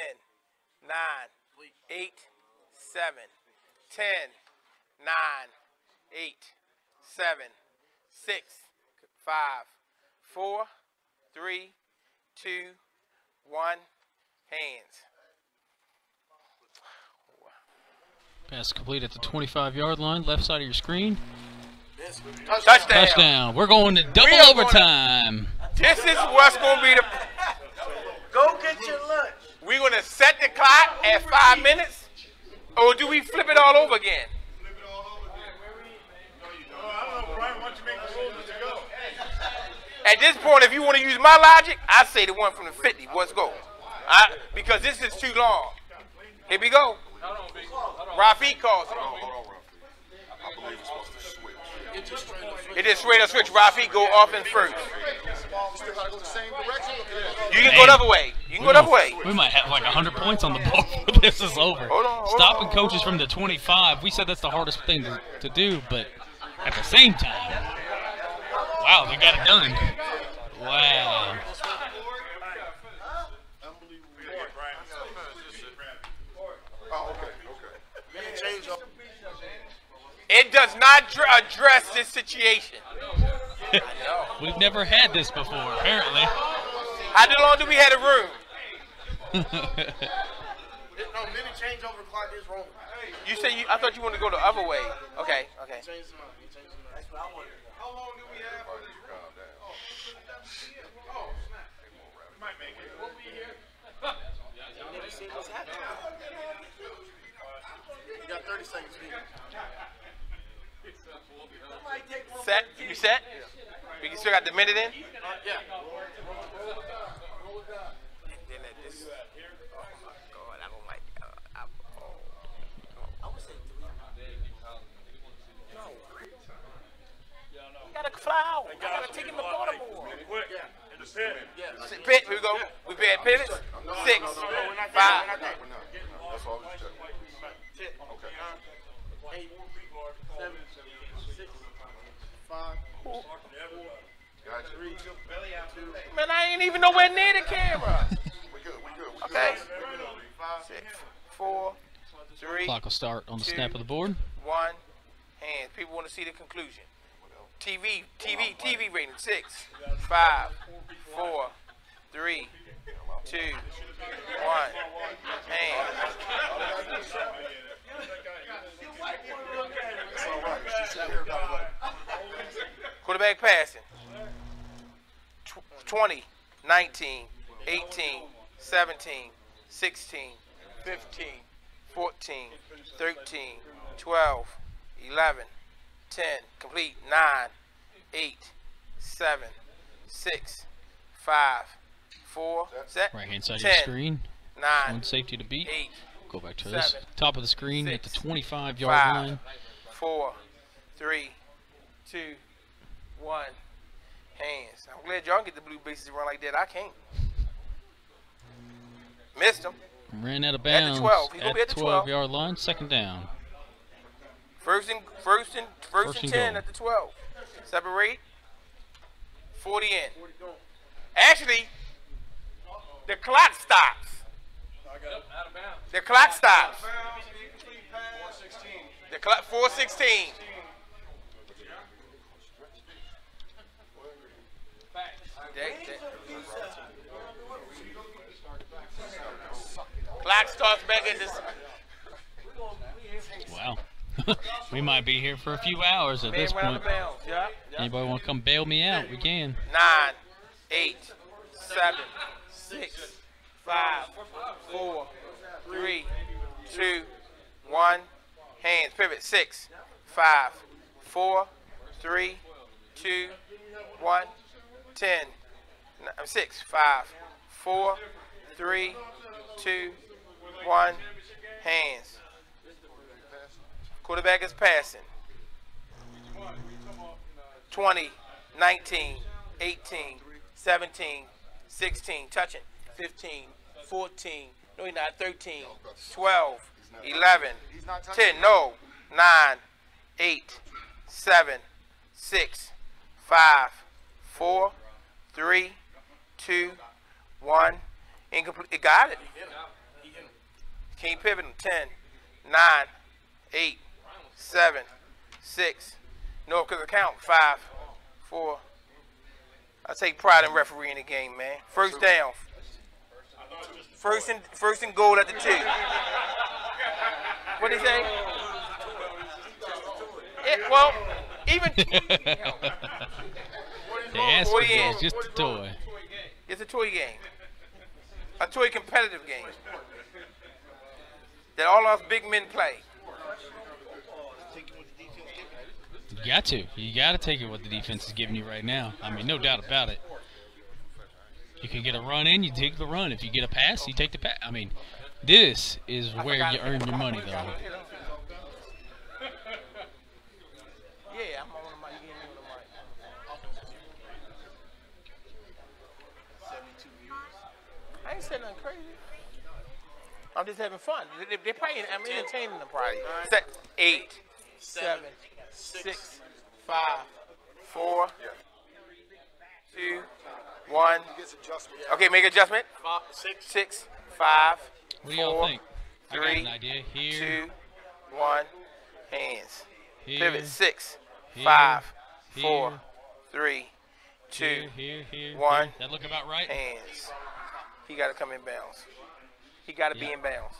9, 8, 7, 10, 9, 8, 7, 6, 5, 4, 3, 2, 1. Hands. Pass complete at the 25-yard line, left side of your screen. Touchdown. Touchdown. We're going to double overtime. This is what's going to be the... Go get your lunch. We're going to set the clock at 5 minutes, or do we flip it all over again? At this point, if you want to use my logic, I say the one from the 50. Let's go. Because this is too long. Here we go. Rafiyq calls it. Hold on, Rafiyq. I believe it's supposed to switch. It is straight up switch. Rafiyq go offense first. Still gotta go the same direction. You can go the other way. You can go the other way. We might have like 100 points on the board when this is over. Hold on. Stopping coaches from the 25. We said that's the hardest thing to do, but at the same time, wow, they got it done. Wow. Oh, okay. It does not address this situation. We've never had this before, apparently. How long do we have a room? No, mini changeover clock is wrong. You said I thought you wanted to go the other way. Okay. Change his mind. He changed his mind. That's what I wanted. How long do we have for this? You got 30 seconds. Set? You set? We still got the minute in? Yeah. Then let this. Oh my God, I don't like. I would say 3. No. You gotta fly out. I gotta take him to Baltimore. Pit, here we go. We pay pivots. 6, 5. That's all we check. 8, 7, 6, 5, 4, 3, 2. Man, I ain't even nowhere near the camera. We good. Okay. 6, 4, 3. Clock will start on the 2, snap of the board. 1. Hands. People want to see the conclusion. TV rating. 6, 5, 4, 3, 2, 1. Hands. Quarterback passing. 20, 19, 18, 17, 16, 15, 14, 13, 12, 11, 10. Complete. 9, 8, 7, 6, 5, 4. Set. Right hand side of 10, your screen. 9, One safety to beat. 8, Go back to this. 7, Top of the screen 6, at the 25-yard 5, line. 4, 3, 2, 1. Hands. I'm glad y'all get the blue bases run like that. I can't. Missed him. Ran out of At the bounds 12. He's gonna at be the at the 12. 12-yard line. Second down. First and and 10 goal. at the 12. Separate. 40 in. Actually, the clock stops. The clock stops. The clock 4:16. Clock starts back at this. Wow. We might be here for a few hours at this Man went out point. of bounds. Yeah. Anybody want to come bail me out? We can. 9, 8, 7, 6, 5, 4, 3, 2, 1. Hands. Pivot. 6, 5, 4, 3, 2, 1. 10. 6, 5, 4, 3, 2, 1. Hands. Quarterback is passing. 20, 19, 18, 17, 16, touching. 15, 14, no he's not, 13, 12, 11, 10, no, 9, 8, 7, 6, 5, 4, 3, 2, 1. Incomplete. It got it. Keep pivoting. 10, 9, 8, 7, 6. No, because I count. 5, 4. I take pride in refereeing the game, man. First down. First and goal at the 2. What did he say? Well, even. They asked for 40 in. it's just a toy. It's a toy game. A toy competitive game. That all us big men play. You got to. You got to take it what the defense is giving you right now. I mean, no doubt about it. You can get a run in, you take the run. If you get a pass, you take the pass. I mean, this is where you earn your money, though. Yeah, I'm on the mic. You gave me on the mic. 72 views. I ain't saying nothing crazy. I'm just having fun. They're playing. I'm entertaining them probably. 8, 7, 6, 5, 4, 2, 1. Okay, make adjustment. 6, 5, What do y'all 4, think? I got 3, an idea. Here, 2, 1. Hands. here, Pivot. 6, here, 5, here, 4, 3, 2, here, 1. That look about right? Hands. He got to come in bounds. He got to be in bounds.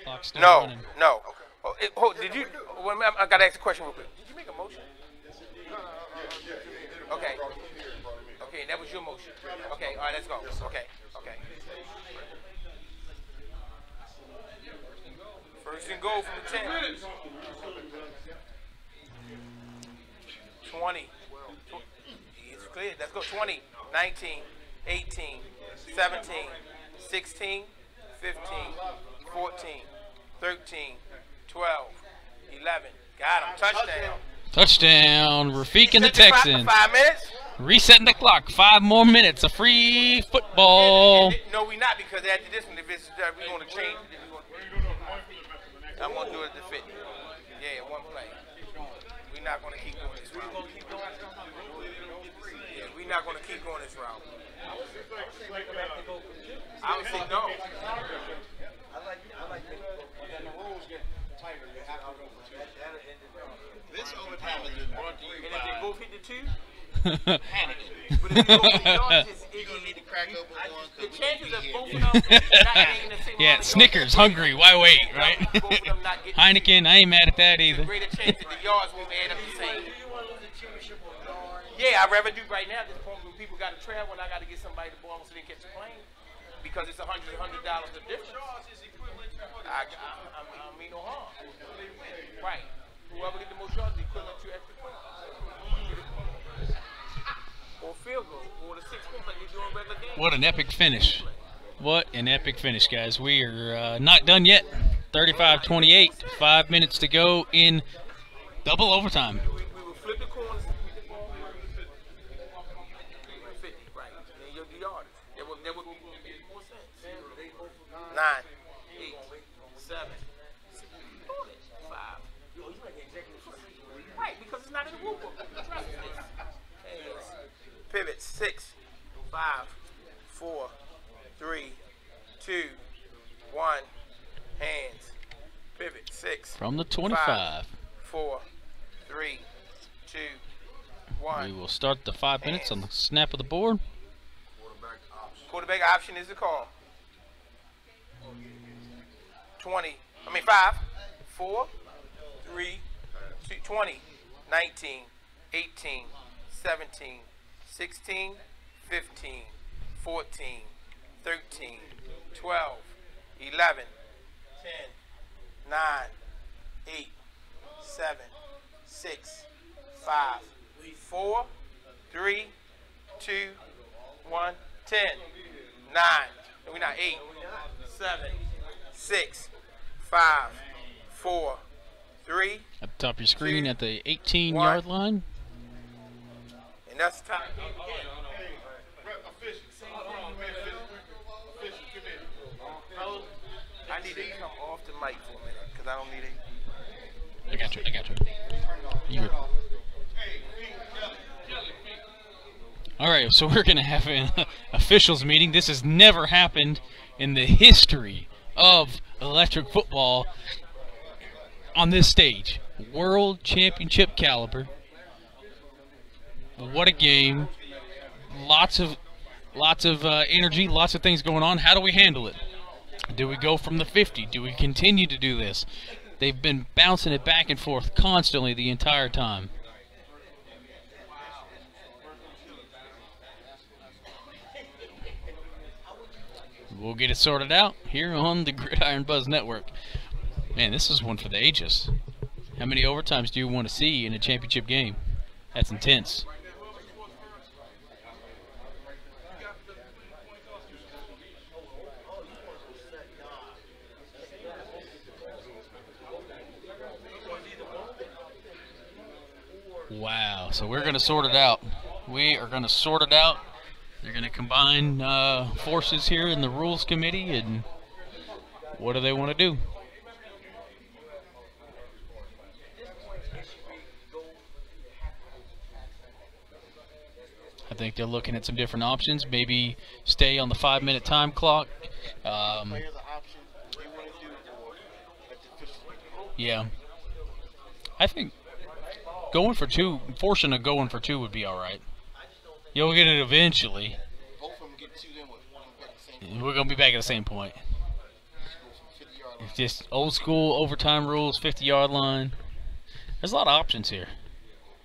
Clock still No, running. no. Did you? I got to ask a question real quick. Did you make a motion? Okay. Okay, that was your motion. Okay, all right, let's go. Okay, okay. First and goal from the 10. 20. It's clear. Let's go. 20, 19, 18, 17, 16, 15, 14, 13, 12, 11. Got him. Touchdown. Touchdown, Rafiyq and the Set the clock for Texans. 5 minutes. Resetting the clock. 5 more minutes of free football. No, we not, because after this one, if it's we want to change. I'm gonna do it to fit. Yeah, one play. We're not gonna keep going this route. Yeah, we're not gonna keep going this route. I would say no. This overtime has been brought to you And if they by both hit the 2, Hannity. but if you go with the yards, You're going to need to crack open one the because chances of both of them not getting the same Yeah, amount of Snickers, yards, hungry. Why wait, right? both of them not getting Heineken, I ain't mad at that the either. greater chance that the yards won't add up the same. Yeah, I'd rather do right now at this point when people got to travel and I got to get somebody the ball so they can catch the plane because it's $100 the difference. I mean no harm. Right. Whoever get the most yards is equivalent to extra points. Or field goal, or the 6 points like they do in regular games. What an epic finish. What an epic finish, guys. We are not done yet. 35-28. 5 minutes to go in double overtime. We will flip the corners. 50, right. Then you'll do yardage. That would make more sense. 9, 8, 7, 6, 5. Right, because it's not in the rule book. Pivot 6, 5, 4, 3, 2, 1. Hands. Pivot 6. From the 25. 5, 4, 3, 2, 1. We will start the 5 minutes on the snap of the board. Quarterback option is the call. 5, 4, 3, 2, 20, 19, 18, 17, 16, 15, 14, 13, 12, 11, 10, 9, 8, 7, 6, 5, 4, 3, 2, 1, 10, 9, no, we're not 8, 7, 6, 5, 4, 3. At the top of your screen at the 18-yard line. And that's time. I need to come off the mic for a minute because I don't need it. I got you. I got you. All right, so we're going to have an officials meeting. This has never happened in the history of electric football on this stage. World championship caliber. What a game. Lots of energy, lots of things going on. How do we handle it? Do we go from the 50? Do we continue to do this? They've been bouncing it back and forth constantly the entire time. We'll get it sorted out here on the Gridiron Buzz Network. Man, this is one for the ages. How many overtimes do you want to see in a championship game? That's intense. Wow, so we're going to sort it out. We are going to sort it out. They're going to combine forces here in the rules committee, and what do they want to do? I think they're looking at some different options. Maybe stay on the 5-minute time clock. Yeah. I think going for 2, forcing a going for 2 would be all right. You'll get it eventually. We're going to be back at the same point. It's just old school overtime rules, 50-yard line. There's a lot of options here.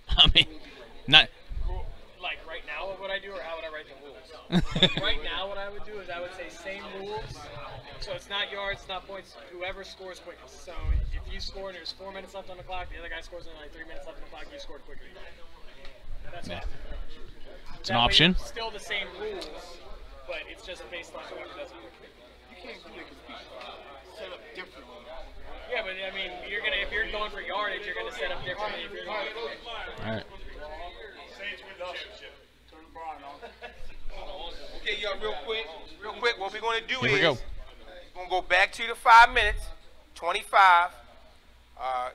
I mean, not like right now what would I do, or how would I write the rules? Right now what I would do is I would say same rules. So it's not yards, it's not points. Whoever scores quickest. So if you score and there's 4 minutes left on the clock, the other guy scores and like 3 minutes left on the clock, you scored quicker. That's Yeah. all. It's an option. It's still the same rules, but it's just based on whoever does it quicker. You can't do it because set up differently. Yeah, but I mean, if you're going for yardage, you're gonna set up differently. If you're going All right. Okay, y'all, real quick, what we're going to do Here we is go. we're going to go back to the 5 minutes, 25.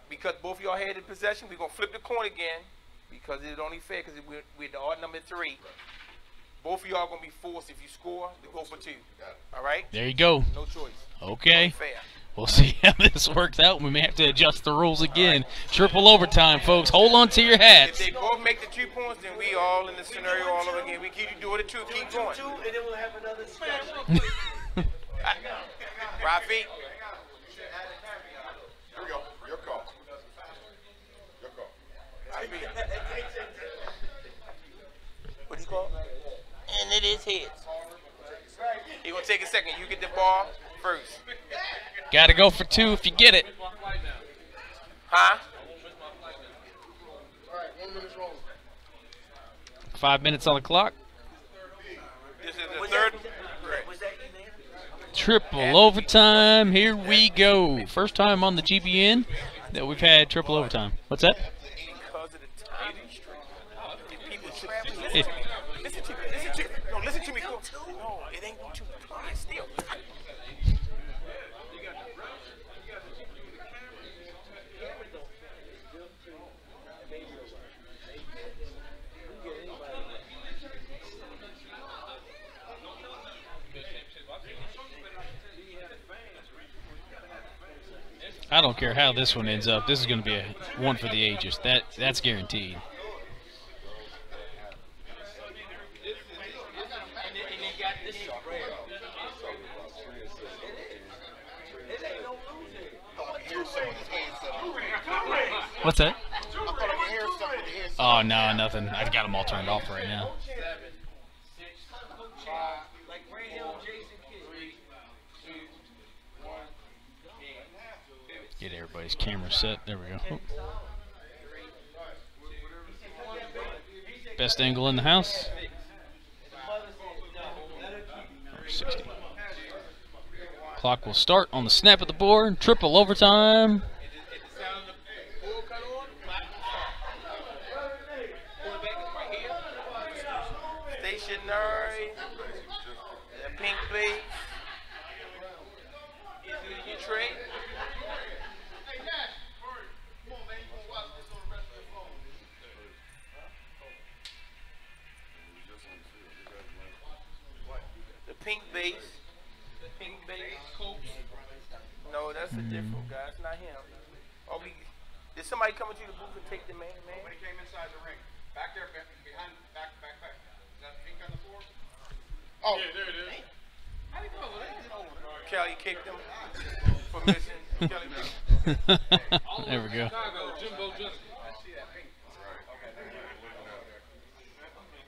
Because both of y'all had the possession, we're going to flip the coin again because it's only fair because we're the odd number 3. Both of y'all going to be forced, if you score, to go for 2. All right? There you go. No choice. Okay. Fair. We'll see how this works out. We may have to adjust the rules again. Triple overtime, folks. Hold on to your If hats. they both make the 2 points, then we all in the scenario all over again. We keep doing it 2, keep going. 2, and then we'll have another discussion. Rafiyq. Here we go. Your call. Your call. What you call? And it is heads. You're going to take a second. You get the ball first. Got to go for 2 if you get it. Huh? All right, 1 minute's rolling. 5 minutes on the clock. This is the third. Was that unanimous? Triple overtime. Here we go. First time on the GBN that we've had triple overtime. What's that? Because of the time constraint. If people traveling, listen to me. Listen to me. Listen to me. No, listen to me. No, it ain't 2. Quiet still. I don't care how this one ends up. This is going to be a one for the ages. That's guaranteed. What's that? Oh, no, nothing. I've got them all turned off right now. Get everybody's camera set. There we go. Oh. Best angle in the house. 60. Clock will start on the snap of the board. Triple overtime. Stationary. The pink plate. Trade. The pink base. Pink base. No, that's a different guy. It's not him. Did somebody come into the booth and take the man? Somebody came inside the ring. Back there, behind, back. Is that pink on the floor? Oh, yeah, there it is. How do you know that? Kelly kicked him for missing. Kelly kicked him. There we go.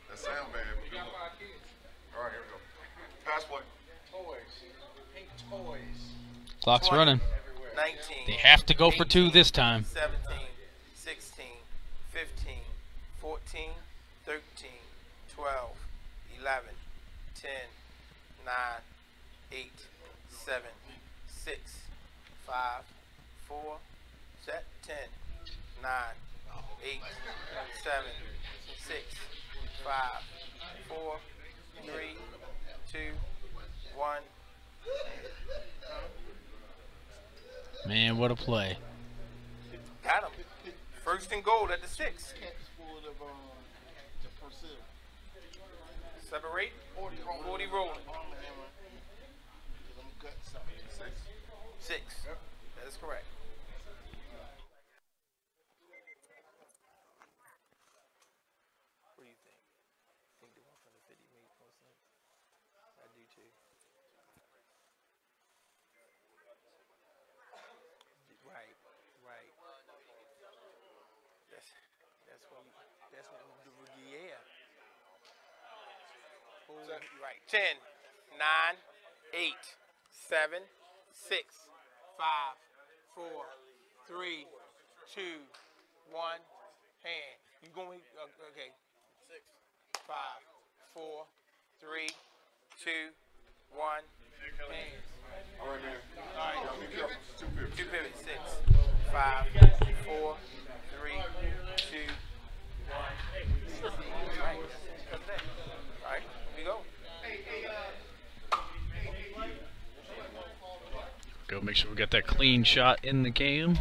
That sound bad. All right, here we go. Pass play. Toys. Pink toys. Clock's 20, running. 19. They have to go for 2 this time. 17, 16, 15, 14, 13, 12, 11, 10, 9, 8, 7, 6, 5, 4, set, 10, 9, 8, 7, 6, 5, 4, 3, 2, 1. Man, what a play. Got him. First and goal at the 6. Separate. 40 rolling. 6. That is correct. What do you think? Think the one from the 50 made more sense? I do too. Right. That's when yeah. Right. 10, 9, 8, 7, 6, 5, 4, 3, 2, 1. Hand. You going? Okay. 6, 5, 4, 3, 2, 1. Hands. All right, man. All right. Be careful. Two pivots. 6, 5, 4, 3, 2, 1. All right. All right. Here we go. Go make sure we got that clean shot in the cam.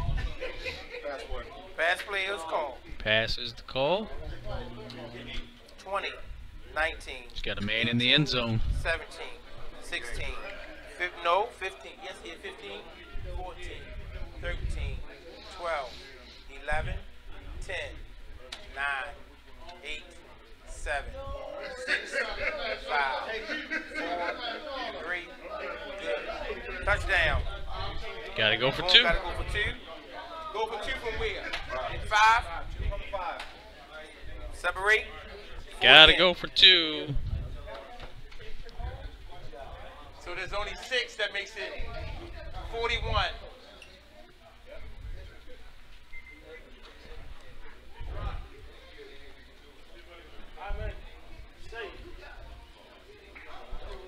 Pass play is called. Pass is the call. 20, 19. He's got a man in the end zone. 17, 16, 15, yes, he had 15, 14, 13, 12, 11, 10, 9, 8, 7, 6, 5, 4, 3, good. Touchdown. Gotta go for 2. Gotta go for 2. Go for 2 from where? 5. Separate. Gotta go for 2. So there's only 6 that makes it 41.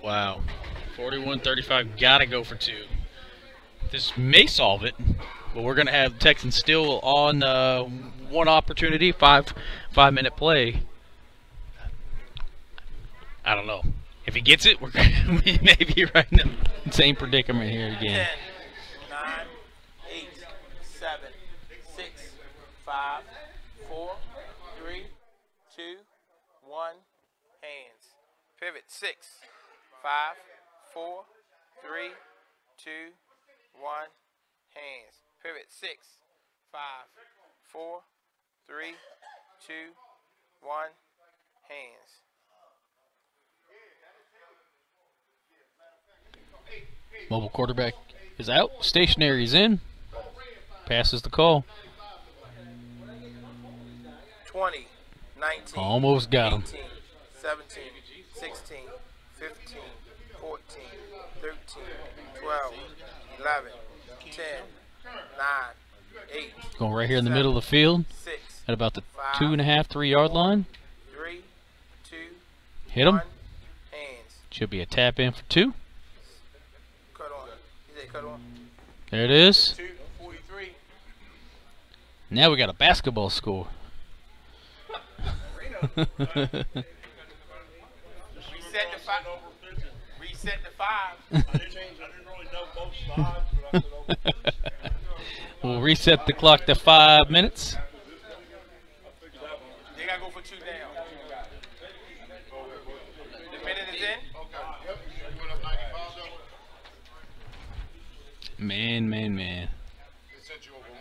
Wow. 41-35. Gotta go for 2. This may solve it, but we're gonna have Texans still on one opportunity, 5-minute play. I don't know. If he gets it, we may be right in the same predicament here again. 10, 9, 8, 7, 6, 5, 4, 3, 2, 1. Hands. Pivot. 6, 5, 4, 3, 2, 1. Hands. Pivot. 6, 5, 4, 3, 2, 1. Hands. Mobile quarterback is out. Stationary is in. Passes the call. 20, 19, Almost got him. 18, 17, 16, 15, 14, 13, 12, 11, 10, 9, 8. Going right here in the middle of the field 6, at about the 5, 2.5, 3-yard line. 3, 2, Hit him. 1. Hands. Should be a tap in for 2. Cut on. He said cut on. There it is. 2, 43. Now we got a basketball score. Reset the 5. Reset the 5. I didn't really know both sides, but I said, okay. We'll reset the clock to 5 minutes. They gotta go for 2 down. The minute is in. Man. They sent you over 1.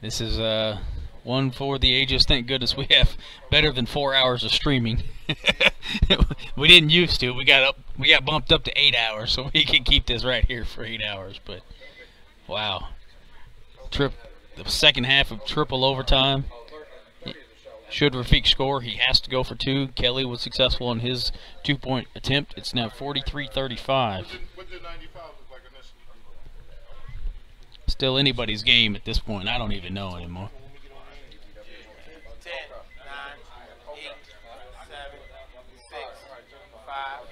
This is one for the ages. Thank goodness we have better than 4 hours of streaming. We didn't used to. We got bumped up to 8 hours, so we can keep this right here for 8 hours. But wow, the second half of triple overtime. Should Rafiyq score, he has to go for 2. Kelly was successful in his 2-point attempt. It's now 43-35. What did 95 look like initially? Still anybody's game at this point. I don't even know anymore. 10, 9, 8, 7, 6, 5,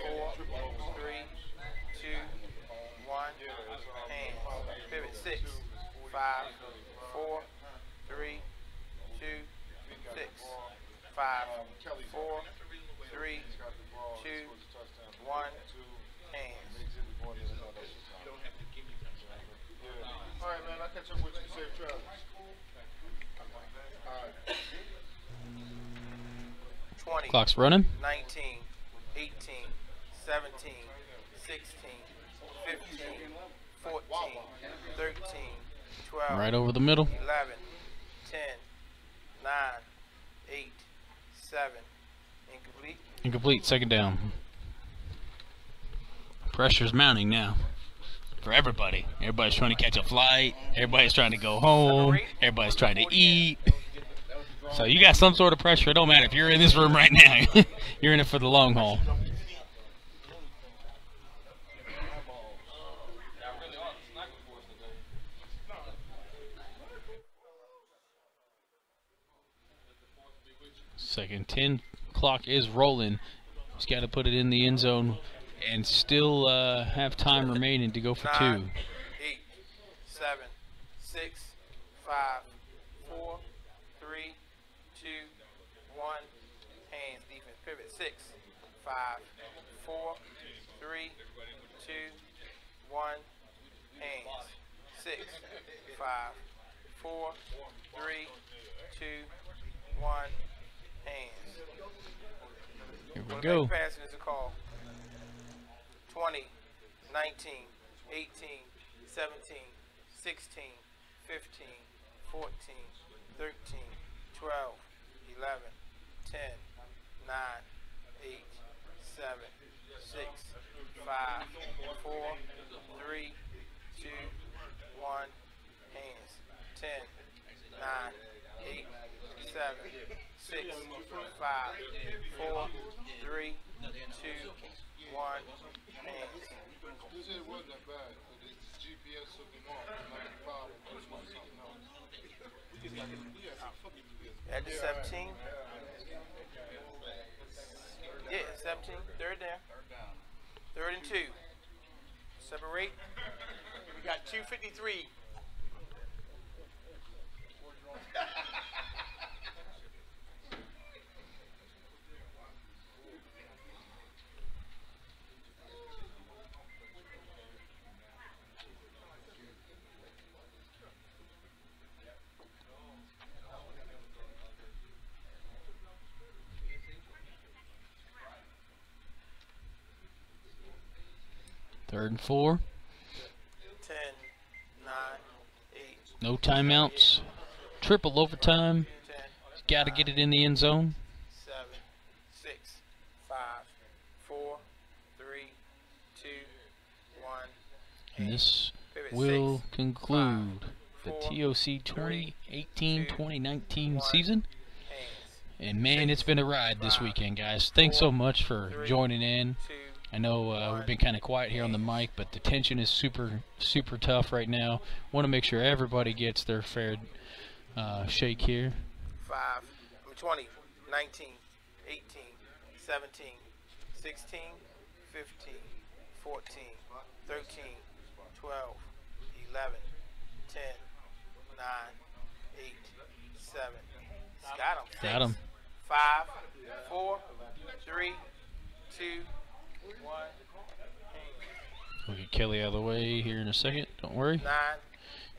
4, 3, 2, 1. Hands. Pivot. 6, 5, 4, 3, 2, 6, 5, 4, 3, 2, 1. Hands. All right, man. I'll catch up with you. Safe travels. All right. 20, Clock's running. 19, 18, 17, 16, 15, 14, 13, 12, Right over the middle. 11, 10, 9, 8, 7. Incomplete. Incomplete. Second down. Pressure's mounting now. for everybody. Everybody's trying to catch a flight. Everybody's trying to go home. Everybody's trying to eat. So you got some sort of pressure. It don't matter if you're in this room right now. You're in it for the long haul. Second 10 clock is rolling. He's got to put it in the end zone and still have time remaining to go for 2. 9, 8, 7, 6, 5, 4, 3, 2, 1. Hands, defense, pivot. 6, 5, 4, 3, 2, 1. Hands. 6, 5, 4, 3, 2, 1. Hands. Here we go. Passing is a call. 20, 19, 18, 17, 16, 15, 14, 13, 12, 11, 10, 9, 8, 7, 6, 5, 4, 3, 2, 1. Hands. 10, 9, 8, 7, 6, 5, 4, 3, 2, 1. Hands. This shit wasn't that bad, but it's GPS took him off. Like the power, just want something else. At the 17. Yeah, 17. Third down. Third and 2. Separate. We got 2:53. Third and 4. 10, 9, 8. No timeouts. Triple overtime. 10, Got to get it in the end zone. 7, 6, 5, 4, 3, 2, 1. And this Pivot. will 6, conclude 5, the 4, TOC 2018-2019 season. Hands. And man, it's been a ride this weekend, guys. Thanks so much for joining in. 2. I know we've been kind of quiet here on the mic, but the tension is super tough right now. Want to make sure everybody gets their fair shake here. 20, 19, 18, 17, 16, 15, 14, 13, 12, 11, 10, 9, 8, 7. Got him. Got him. 5, 4, 3, 2, 1. We'll get Kelly out of the way here in a second. Don't worry. 9,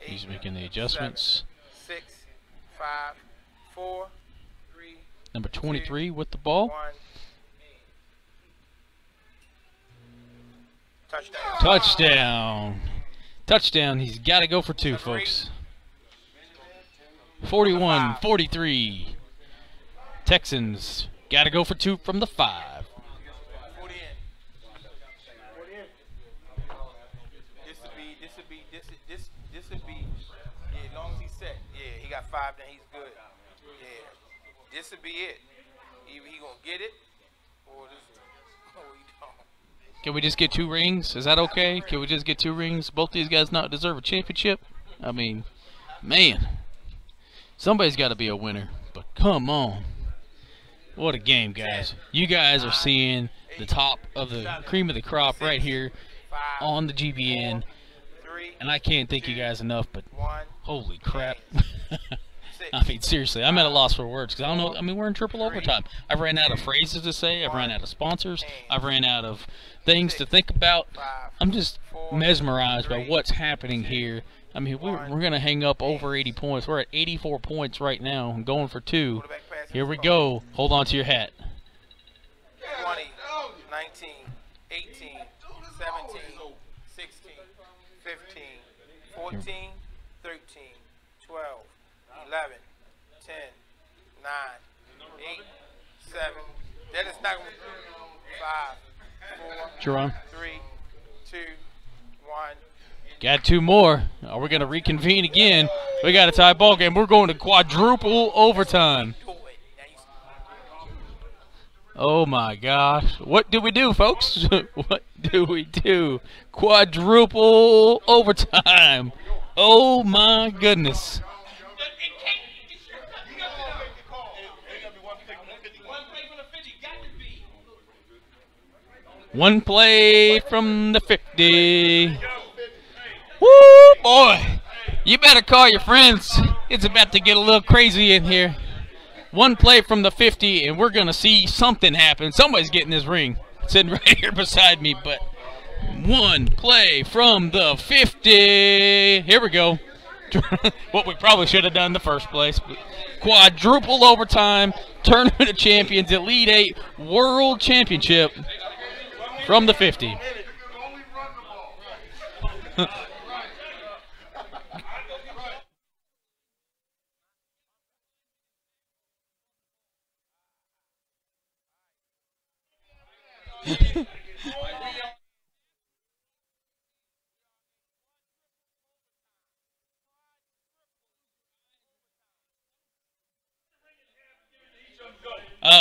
8, He's making the adjustments. 7, 6, 5, 4, 3. Number 23 with the ball. 1. Touchdown. Touchdown. Touchdown. He's got to go for 2, folks. 41-43. Texans got to go for 2 from the 5. 40 in. This would be, yeah, as long as he's set. Yeah, he got 5, then he's good. Yeah. This would be it. Either he gonna get it, or this, or he don't. Can we just get 2 rings? Is that okay? Can we just get 2 rings? Both these guys not deserve a championship? I mean, man. Somebody's got to be a winner. But come on. What a game, guys. You guys are seeing the top of the cream of the crop right here on the GBN. And I can't thank you guys enough, but holy crap. I mean, seriously, I'm at a loss for words because I don't know. I mean, we're in triple overtime. I've ran out of phrases to say. I've ran out of sponsors. I've ran out of things to think about. I'm just mesmerized by what's happening here. I mean, we're going to hang up over 80 points. We're at 84 points right now. I'm going for 2. Here we go. Hold on to your hat. 20, 19, 18, 17, 16, 15, 14, 13, 12, 11, 10, 9, 8, 7. That is not 5, 4, Jerome. 3, 2, 1. Got 2 more. Are we going to reconvene again? We got a tie ball game. We're going to quadruple overtime. Oh my gosh. What do we do, folks? What do we do? Quadruple overtime. Oh my goodness. One play from the 50. Woo, boy. You better call your friends. It's about to get a little crazy in here. One play from the 50, and we're going to see something happen. Somebody's getting this ring. Sitting right here beside me, but one play from the 50. Here we go. What we probably should have done in the first place. But quadruple overtime, Tournament of Champions, Elite 8 World Championship from the 50.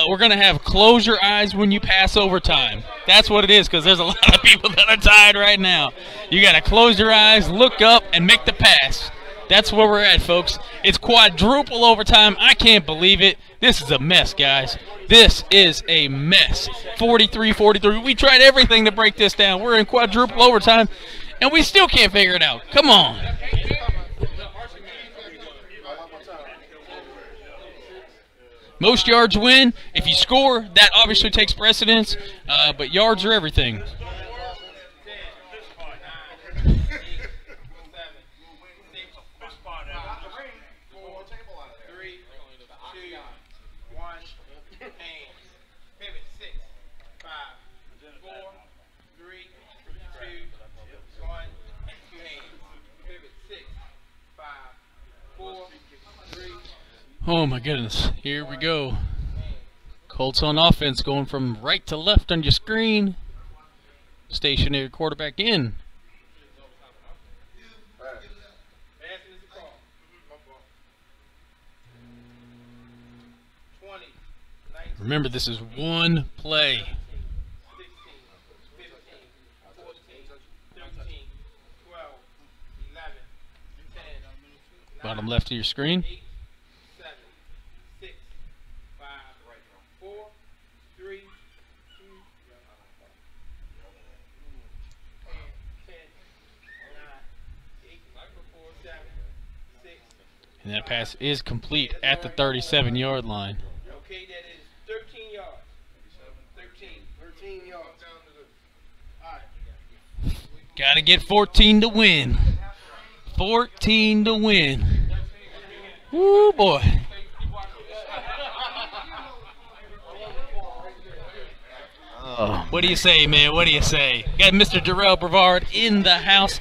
We're going to have close your eyes when you pass overtime. That's what it is, because there's a lot of people that are tired right now. You got to close your eyes, look up, and make the pass. That's where we're at, folks. It's quadruple overtime. I can't believe it. This is a mess, guys. This is a mess. 43-43. We tried everything to break this down. We're in quadruple overtime, and we still can't figure it out. Come on. Most yards win. If you score, that obviously takes precedence, but yards are everything. Oh my goodness, here we go. Colts on offense going from right to left on your screen. Stationary quarterback in. Remember, this is one play. Bottom left of your screen. And that pass is complete at the 37-yard line. Okay, that is 13 yards. 13 yards. All right. Got to get 14 to win. 14 to win. Woo, boy. What do you say, man? What do you say? Got Mr. Darrell Brevard in the house.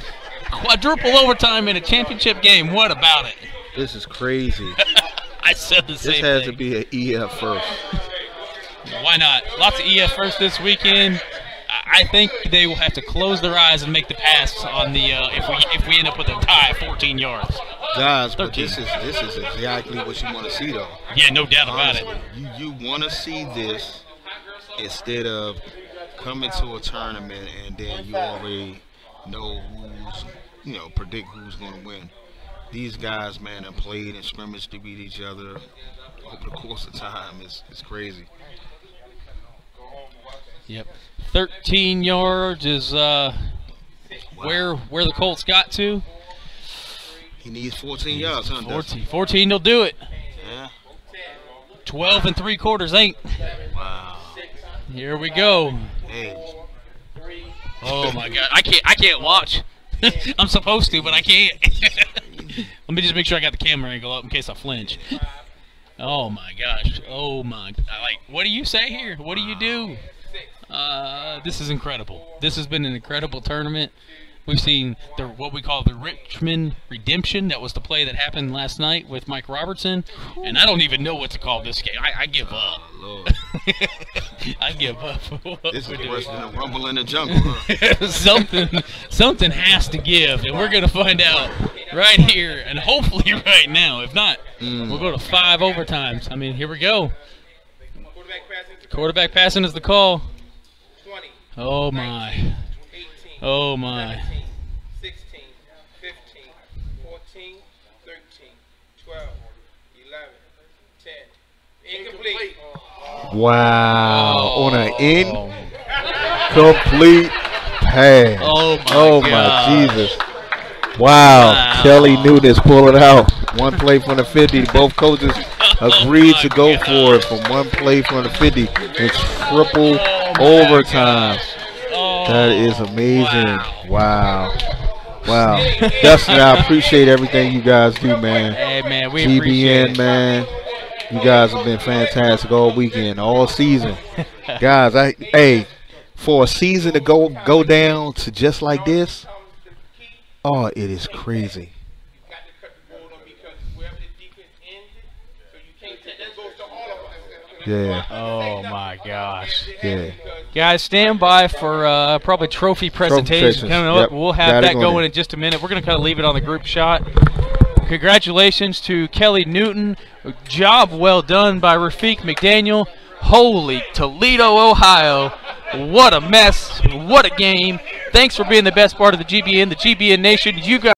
Quadruple overtime in a championship game. What about it? This is crazy. I said the same thing. This has to be an EF first. Why not? Lots of EF first this weekend. I think they will have to close their eyes and make the pass on the if we end up with a tie at 14 yards. Guys, but this is exactly what you want to see, though. Yeah, no doubt about Honestly, it. You want to see this instead of coming to a tournament and then you already know who's, predict who's going to win. These guys, man, have played and scrimmaged to beat each other over the course of time. It's crazy. Yep. 13 yards is where the Colts got to. He needs 14 yards, huh? 14 will do it. Yeah. 12 3/4 ain't. Wow. Here we go. Hey. Oh my God. I can't watch. I'm supposed to, but I can't. Let me just make sure I got the camera angle up in case I flinch. Oh my gosh. Oh my. What do you say here? What do you do? This is incredible. This has been an incredible tournament. We've seen what we call the Richmond Redemption. That was the play that happened last night with Mike Robertson. And I don't even know what to call this game. I give up. I give up. This is worse than a rumble in the jungle. Huh? something has to give, and we're gonna find out right here, and hopefully right now. If not, we'll go to 5 overtimes. I mean, here we go. Quarterback passing is the call. 20. Oh my. 18. Oh my. 17, 16, 15, 14, 13, 12, 11, 10. Incomplete. Wow. On an incomplete pass. Oh my Jesus. Wow. Kelly Newton is pulling out. One play from the 50. Both coaches agreed to go for it from one play from the 50. It's triple overtime. That is amazing. Wow. Wow. Dustin, I appreciate everything you guys do, man. Hey, man, we appreciate GBN, man. You guys have been fantastic all weekend, all season. Guys, hey, for a season to go down to just like this, oh, it is crazy. Yeah. Oh my gosh. Yeah. Guys, stand by for probably trophy presentation coming up. Yep. We'll have Got it that going going in just a minute. We're going to kind of leave it on the group shot. Congratulations to Kelly Newton. Job well done by Rafiyq McDaniel. Holy Toledo, Ohio. What a mess. What a game. Thanks for being the best part of the GBN Nation. You guys